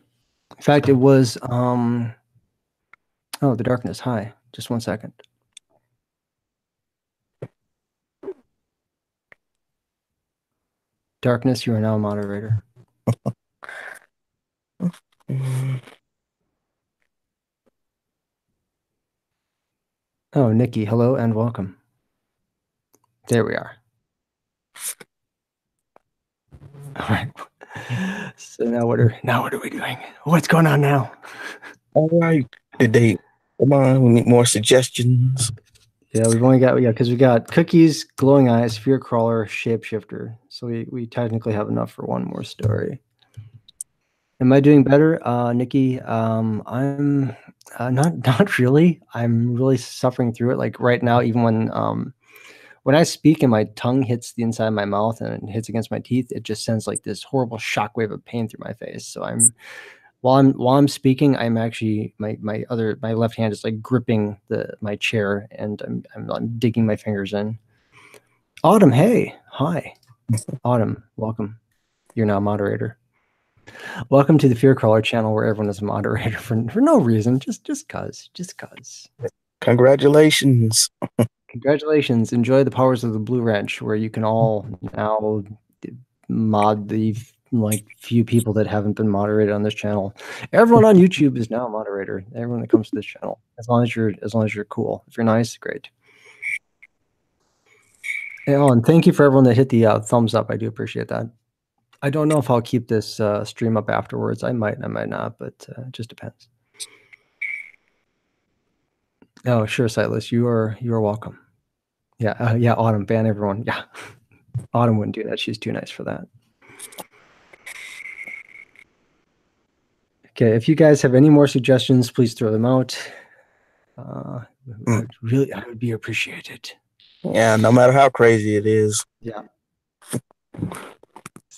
In fact, it was oh, the darkness. Hi. Just 1 second. Darkness, you are now a moderator. Oh, Nikki, hello and welcome. There we are. All right. So now what are we doing? What's going on now? All right. Come on, we need more suggestions. Yeah, we've only got because we got cookies, glowing eyes, fear crawler, shapeshifter. So we technically have enough for one more story. Am I doing better, Nikki? I'm not really. I'm really suffering through it. Like right now, even when I speak and my tongue hits the inside of my mouth and it hits against my teeth, it just sends like this horrible shockwave of pain through my face. So while I'm speaking, I'm actually my left hand is like gripping my chair and I'm digging my fingers in. Autumn, hey, hi, Autumn, welcome. You're now a moderator. Welcome to the Fear Crawler channel, where everyone is a moderator for no reason, just cause. Congratulations. Congratulations. Enjoy the powers of the Blue Wrench, where you can all now mod the few people that haven't been moderated on this channel. Everyone on YouTube is now a moderator. Everyone that comes to this channel, as long as you're cool. If you're nice, great. And thank you for everyone that hit the thumbs up. I do appreciate that. I don't know if I'll keep this stream up afterwards. I might not, but it just depends. Oh, sure, Silas. You are welcome. Yeah, yeah, Autumn, ban everyone. Yeah, Autumn wouldn't do that. She's too nice for that. Okay, if you guys have any more suggestions, please throw them out. I would be appreciated. Yeah, no matter how crazy it is. Yeah.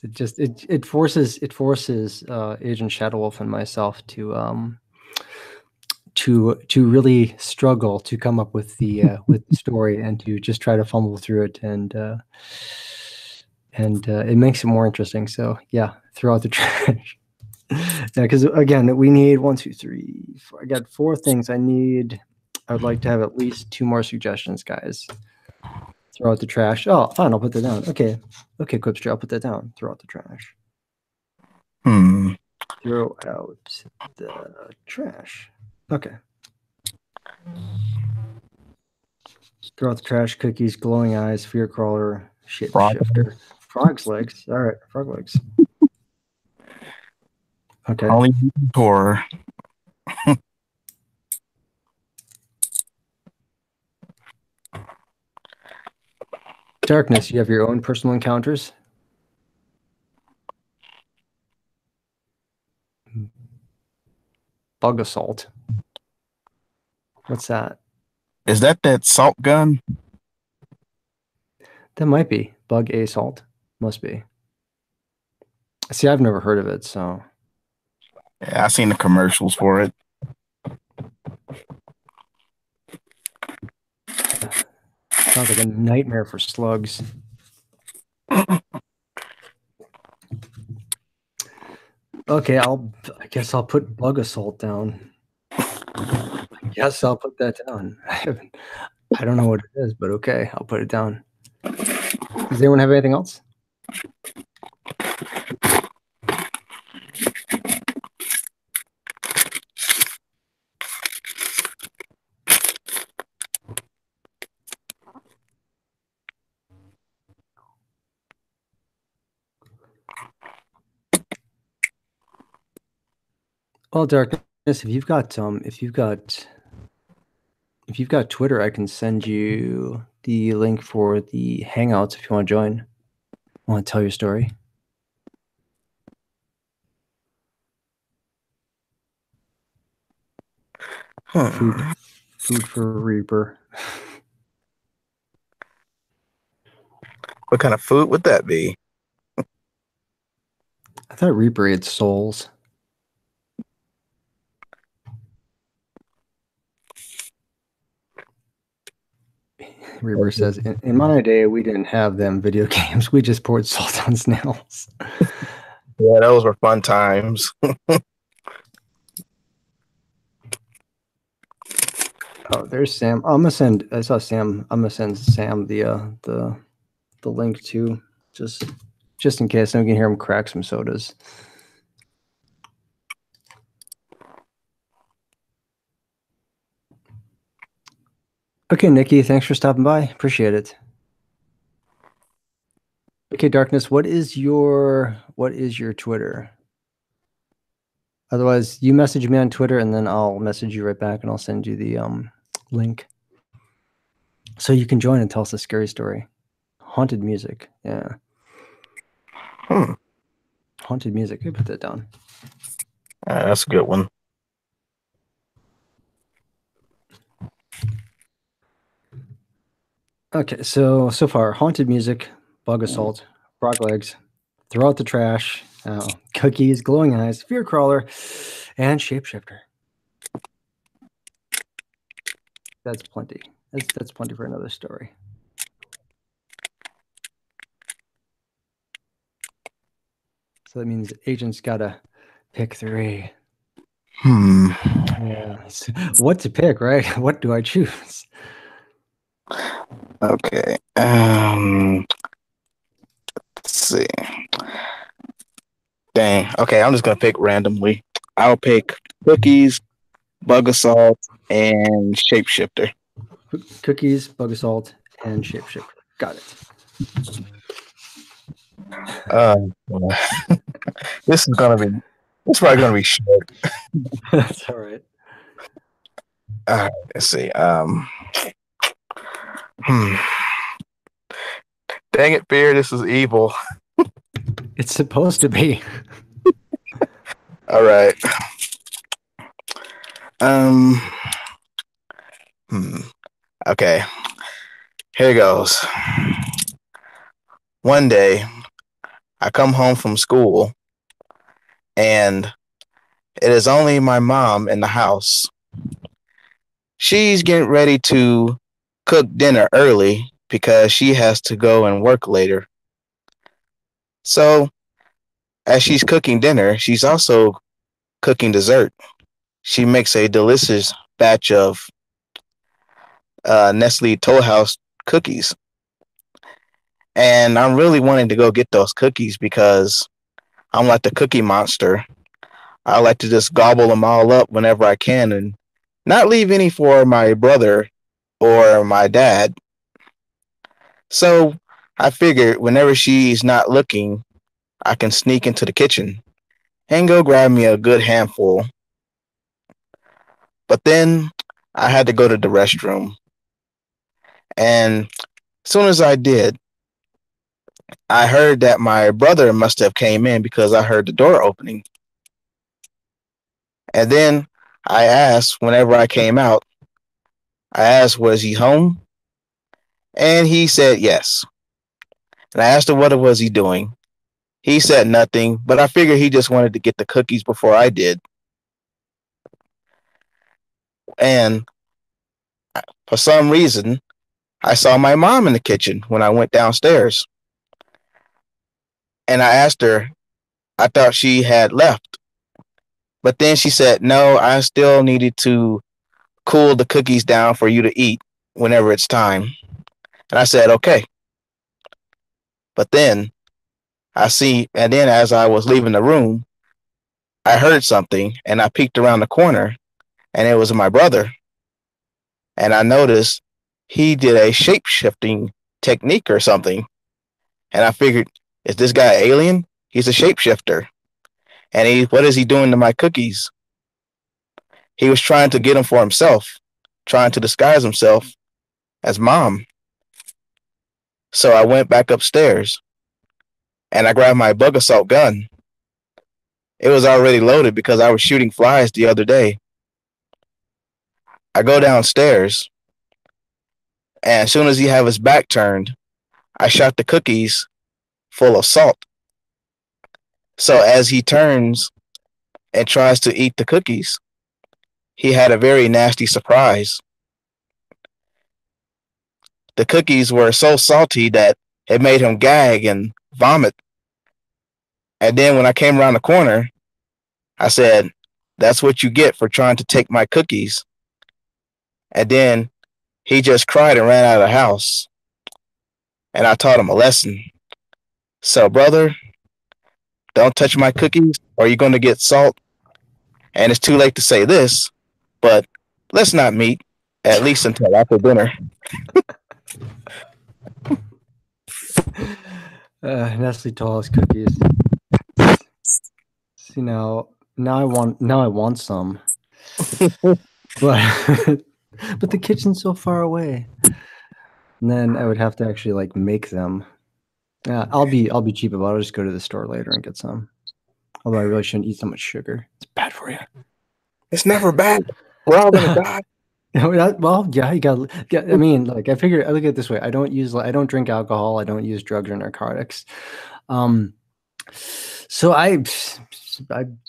It forces Agentshadowolf and myself to really struggle to come up with the story and to just try to fumble through it, and it makes it more interesting. So yeah, throw out the trash. Yeah, because again, we need 1, 2, 3, 4. I got 4 things I need. I would like to have at least 2 more suggestions, guys. Throw out the trash. Oh, fine, I'll put that down. Okay, Quipster, I'll put that down. Throw out the trash. Throw out the trash. Okay. Throw out the trash, cookies, glowing eyes, fear crawler, shapeshifter, frog's legs. All right, frog legs. Okay. Only horror. Darkness, you have your own personal encounters. Bug assault. What's that? Is that salt gun? That might be. Bug assault. Must be. See, I've never heard of it, so. Yeah, I've seen the commercials for it. Sounds like a nightmare for slugs. Okay, I guess I'll put bug assault down. I guess I'll put that down. I don't know what it is, but okay, I'll put it down. Does anyone have anything else? Well, Darkness, if you've got Twitter, I can send you the link for the Hangouts if you want to join. Want to tell your story? Food for Reaper. What kind of food would that be? I thought Reaper ate souls. Reaper says, in my day, we didn't have them video games. We just poured salt on snails. Yeah, those were fun times. Oh, there's Sam. I saw Sam. I'm gonna send Sam the link too, just in case. I can hear him crack some sodas. Okay, Nikki, thanks for stopping by. Appreciate it. Okay, Darkness, what is your Twitter? Otherwise, you message me on Twitter, and then I'll message you right back, and I'll send you the link so you can join and tell us a scary story. Haunted music, yeah. Haunted music. I put that down. That's a good one. Okay, so far, haunted music, bug assault, frog legs, throw out the trash, cookies, glowing eyes, fear crawler, and shapeshifter. That's plenty. That's plenty for another story. So that means agents gotta pick 3. Yeah. What to pick, right? What do I choose? Okay. Let's see. Dang. Okay, I'm just gonna pick randomly. I'll pick cookies, bug assault, and shapeshifter. Cookies, bug assault, and shapeshifter. Got it. This is probably gonna be short. That's all right. Let's see. Dang it, Fear, this is evil. It's supposed to be. All right. Okay. Here goes. One day, I come home from school, and it is only my mom in the house. She's getting ready to cook dinner early because she has to go and work later. So, as she's cooking dinner, she's also cooking dessert. She makes a delicious batch of Nestle Toll House cookies. And I'm really wanting to go get those cookies because I'm like the cookie monster. I like to just gobble them all up whenever I can and not leave any for my brother or my dad. So I figured whenever she's not looking, I can sneak into the kitchen and go grab me a good handful. But then I had to go to the restroom. And as soon as I did, I heard that my brother must have came in because I heard the door opening. And then I asked, whenever I came out, I asked, was he home? And he said yes. And I asked him what was he doing. He said nothing, but I figured he just wanted to get the cookies before I did. And for some reason, I saw my mom in the kitchen when I went downstairs. And I asked her, I thought she had left. But then she said, no, I still needed to cool the cookies down for you to eat whenever it's time. And I said, okay. But then as I was leaving the room, I heard something and I peeked around the corner and it was my brother. And I noticed he did a shape-shifting technique or something. And I figured, is this guy alien? He's a shapeshifter. And what is he doing to my cookies? He was trying to get them for himself, trying to disguise himself as Mom. So I went back upstairs and I grabbed my bug assault gun. It was already loaded because I was shooting flies the other day. I go downstairs, and as soon as he had his back turned, I shot the cookies full of salt. So as he turns and tries to eat the cookies, he had a very nasty surprise. The cookies were so salty that it made him gag and vomit. And then when I came around the corner, I said, "That's what you get for trying to take my cookies." And then he just cried and ran out of the house. And I taught him a lesson. So, brother, don't touch my cookies or you're going to get salt. And it's too late to say this, but let's not meet, at least until after dinner. Nestle Tallest cookies. See now I want some, but but the kitchen's so far away, and then I would have to actually like make them. Yeah, I'll be cheap about it. I'll just go to the store later and get some. Although I really shouldn't eat so much sugar; it's bad for you. It's never bad. We're all gonna die. Well, yeah, you got. Yeah, I mean, like I look at it this way. I don't drink alcohol. I don't use drugs or narcotics. So I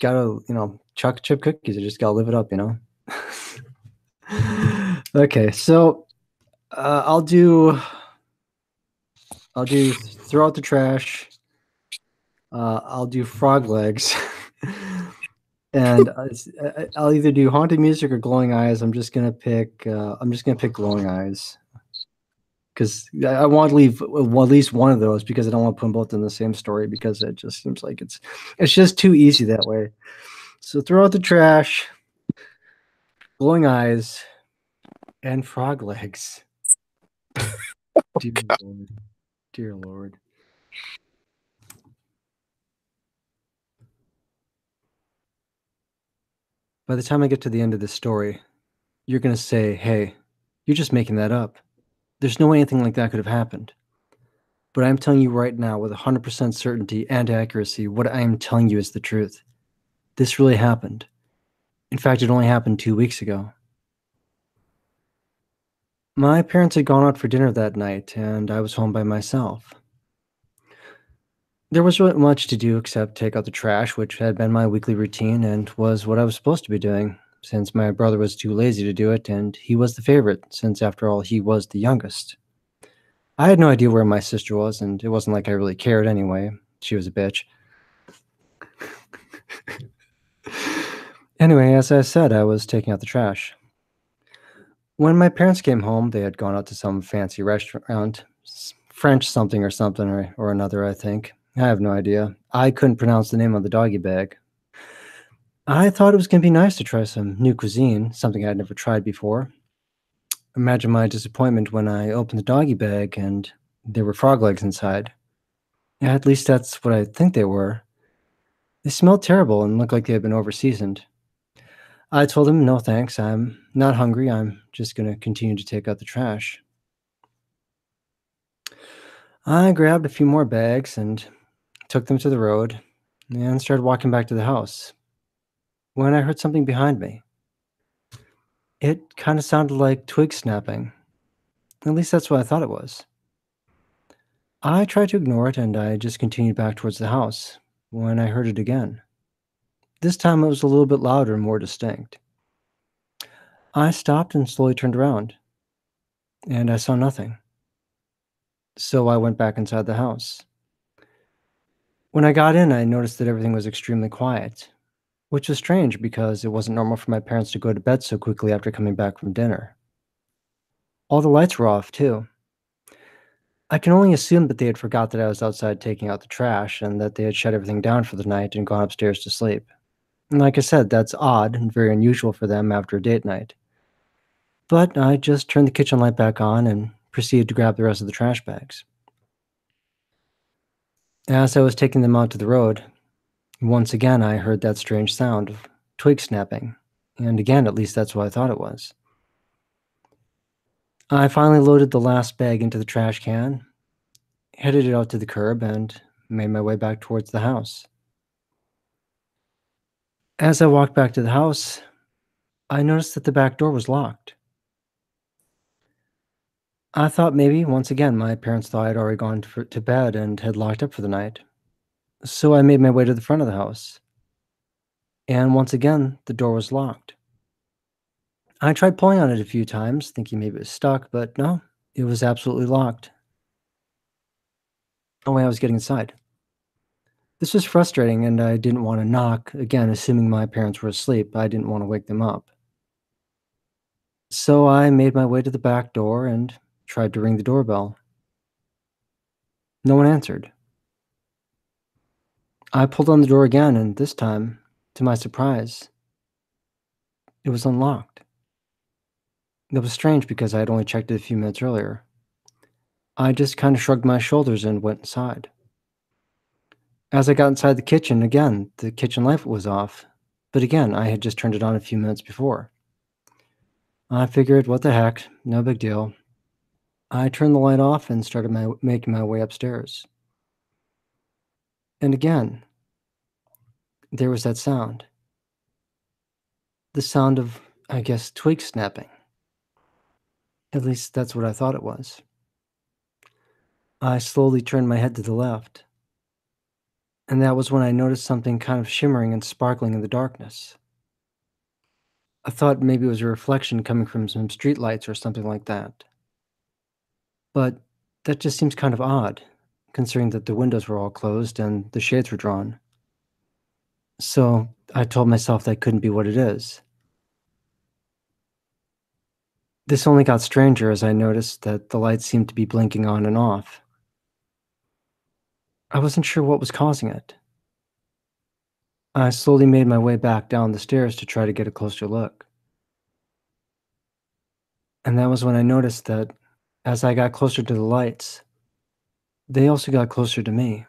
gotta, chocolate chip cookies. I just gotta live it up, Okay, so I'll do throw out the trash. I'll do frog legs, and I'll either do haunted music or glowing eyes. I'm just gonna pick glowing eyes because I want to leave at least one of those because I don't want to put them both in the same story because it just seems like it's just too easy that way. So throw out the trash, glowing eyes, and frog legs. Dear Lord. Dear Lord. By the time I get to the end of this story, you're going to say, hey, you're just making that up. There's no way anything like that could have happened. But I'm telling you right now with 100% certainty and accuracy, what I am telling you is the truth. This really happened. In fact, it only happened 2 weeks ago. My parents had gone out for dinner that night, and I was home by myself. There wasn't much to do except take out the trash, which had been my weekly routine and was what I was supposed to be doing, since my brother was too lazy to do it, and he was the favorite, since after all, he was the youngest. I had no idea where my sister was, and it wasn't like I really cared anyway. She was a bitch. Anyway, as I said, I was taking out the trash. When my parents came home, they had gone out to some fancy restaurant, French something or another, I think. I have no idea. I couldn't pronounce the name of the doggy bag. I thought it was going to be nice to try some new cuisine, something I'd never tried before. Imagine my disappointment when I opened the doggy bag and there were frog legs inside. Yeah, at least that's what I think they were. They smelled terrible and looked like they had been over-seasoned. I told him, no thanks, I'm not hungry, I'm just going to continue to take out the trash. I grabbed a few more bags and took them to the road and started walking back to the house when I heard something behind me. It kind of sounded like twig snapping. At least that's what I thought it was. I tried to ignore it and I just continued back towards the house when I heard it again. This time it was a little bit louder and more distinct. I stopped and slowly turned around, and I saw nothing. So I went back inside the house. When I got in, I noticed that everything was extremely quiet, which was strange because it wasn't normal for my parents to go to bed so quickly after coming back from dinner. All the lights were off, too. I can only assume that they had forgot that I was outside taking out the trash and that they had shut everything down for the night and gone upstairs to sleep. And like I said, that's odd and very unusual for them after a date night. But I just turned the kitchen light back on and proceeded to grab the rest of the trash bags. As I was taking them out to the road, once again I heard that strange sound of twig snapping, And again, at least that's what I thought it was. I finally loaded the last bag into the trash can, headed it out to the curb, and made my way back towards the house. As I walked back to the house, I noticed that the back door was locked. I thought maybe, once again, my parents thought I'd already gone to bed and had locked up for the night. So I made my way to the front of the house. And once again, the door was locked. I tried pulling on it a few times, thinking maybe it was stuck, but no, it was absolutely locked. No way I was getting inside. This was frustrating, and I didn't want to knock, again, assuming my parents were asleep. I didn't want to wake them up. So I made my way to the back door and tried to ring the doorbell. No one answered. I pulled on the door again, and this time, to my surprise, it was unlocked. It was strange because I had only checked it a few minutes earlier. I just kind of shrugged my shoulders and went inside. As I got inside the kitchen, again, the kitchen light was off, but again, I had just turned it on a few minutes before. I figured, what the heck, no big deal. I turned the light off and started making my way upstairs. And again, there was that sound. The sound of, I guess, twig snapping. At least that's what I thought it was. I slowly turned my head to the left, and that was when I noticed something kind of shimmering and sparkling in the darkness. I thought maybe it was a reflection coming from some streetlights or something like that. But that just seems kind of odd, considering that the windows were all closed and the shades were drawn. So I told myself that couldn't be what it is. This only got stranger as I noticed that the lights seemed to be blinking on and off. I wasn't sure what was causing it. I slowly made my way back down the stairs to try to get a closer look. And that was when I noticed that as I got closer to the lights, they also got closer to me.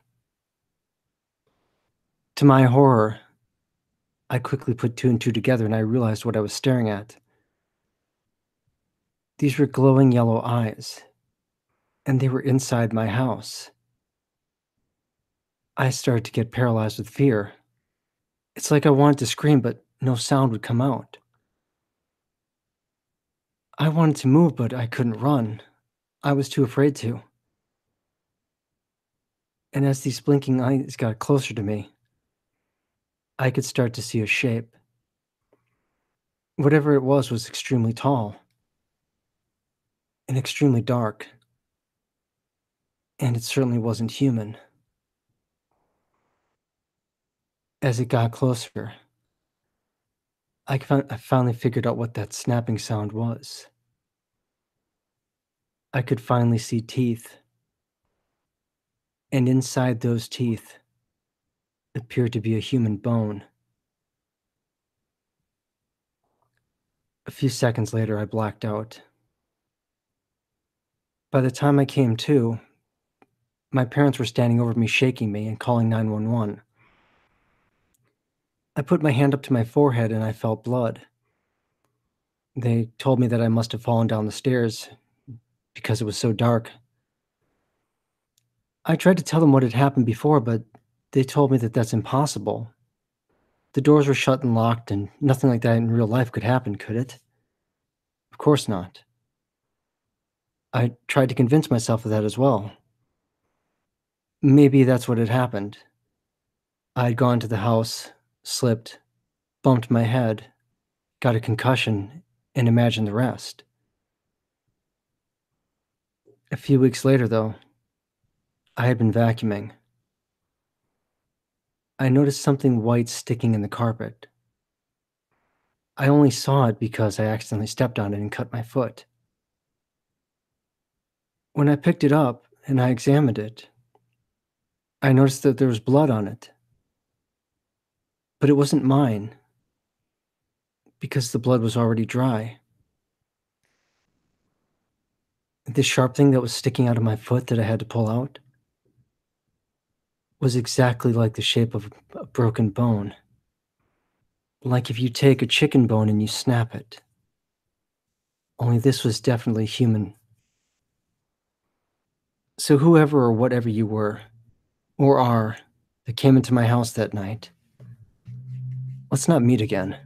To my horror, I quickly put two and two together and I realized what I was staring at. These were glowing yellow eyes, and they were inside my house. I started to get paralyzed with fear. It's like I wanted to scream, but no sound would come out. I wanted to move, but I couldn't run. I was too afraid to. And as these blinking eyes got closer to me, I could start to see a shape. Whatever it was extremely tall and extremely dark, and it certainly wasn't human. As it got closer, I finally figured out what that snapping sound was. I could finally see teeth, and inside those teeth appeared to be a human bone. A few seconds later, I blacked out. By the time I came to, my parents were standing over me, shaking me and calling 911. I put my hand up to my forehead and I felt blood. They told me that I must have fallen down the stairs because it was so dark. I tried to tell them what had happened before, but they told me that that's impossible. The doors were shut and locked, and nothing like that in real life could happen, could it? Of course not. I tried to convince myself of that as well. Maybe that's what had happened. I had gone to the house, slipped, bumped my head, got a concussion, and imagined the rest. A few weeks later, though, I had been vacuuming. I noticed something white sticking in the carpet. I only saw it because I accidentally stepped on it and cut my foot. When I picked it up and I examined it, I noticed that there was blood on it. But it wasn't mine, because the blood was already dry. The sharp thing that was sticking out of my foot that I had to pull out was exactly like the shape of a broken bone. like if you take a chicken bone and you snap it. Only this was definitely human. So whoever or whatever you were, or are, that came into my house that night, let's not meet again.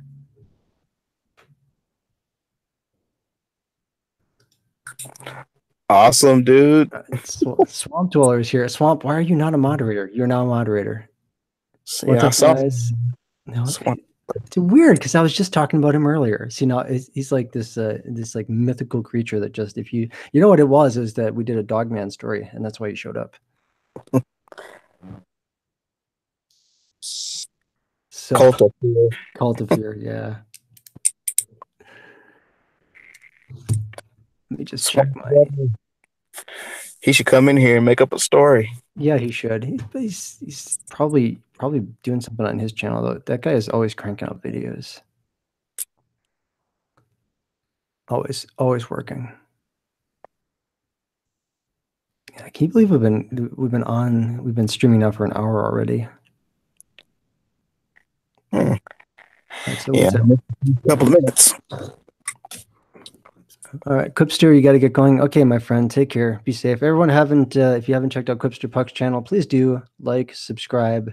Awesome, dude. Swamp Dweller is here. Swamp, why are you not a moderator? You're now a moderator. What's Yeah, I up, saw guys? No, someone. it's weird because I was just talking about him earlier. See, now he's like this like mythical creature that just if you know what it was is that we did a Dogman story and that's why he showed up. So Cult of Fear. Cult of Fear, yeah. Let me just check Swamp my. Dweller. He should come in here and make up a story. Yeah, he should. He's probably doing something on his channel though. That guy is always cranking out videos. Always working. Yeah, can you believe we've been streaming now for an hour already? Hmm. Right, so Yeah, what's it? a couple of minutes. All right, Quipster, you got to get going. Okay, my friend, take care. Be safe. Everyone haven't, if you haven't checked out Quipster Puck's channel, please do like, subscribe,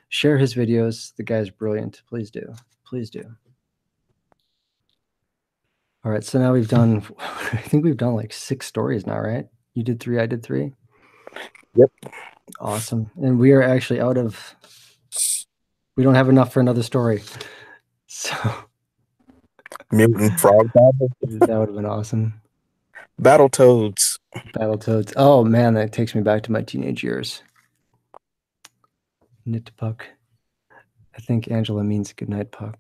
share his videos. The guy's brilliant. Please do. Please do. All right, so now we've done, I think we've done like 6 stories now, right? You did 3, I did 3. Yep. Awesome. And we are actually we don't have enough for another story. So Mutant Frog Battle. that would have been awesome. Battletoads. Battletoads. Oh man, that takes me back to my teenage years. Knit Puck. I think Angela means good night, Puck.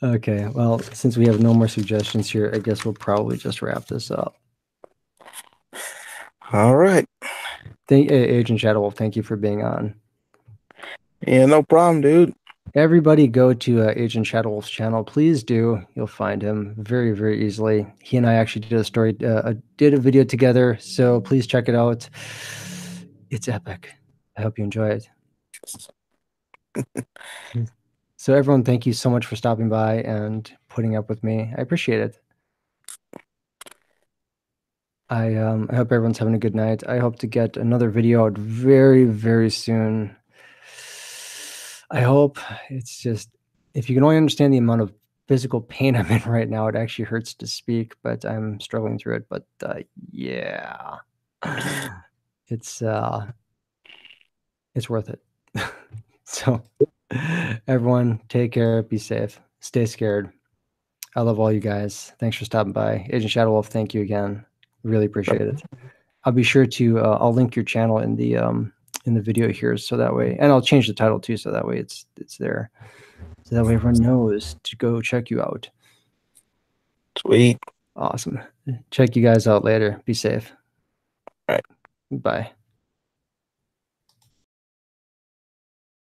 Okay, well, since we have no more suggestions here, I guess we'll probably just wrap this up. All right. Agent Shadowwolf, thank you for being on. Yeah, no problem, dude. Everybody go to Agent Shadowwolf's channel. Please do. You'll find him very, very easily. He and I actually did a story, did a video together, so please check it out. It's epic. I hope you enjoy it. So everyone, thank you so much for stopping by and putting up with me. I appreciate it. I hope everyone's having a good night. I hope to get another video out very, very soon. I hope. It's just, if you can only understand the amount of physical pain I'm in right now, it actually hurts to speak, but I'm struggling through it. But yeah, it's worth it. So everyone, take care, be safe, stay scared. I love all you guys. Thanks for stopping by. Agent Shadowwolf, thank you again. Really appreciate it. I'll be sure to I'll link your channel in the video here, so that way, and I'll change the title too, so that way it's there, so that way everyone knows to go check you out. Sweet. Awesome. Check you guys out later. Be safe. All right. Bye.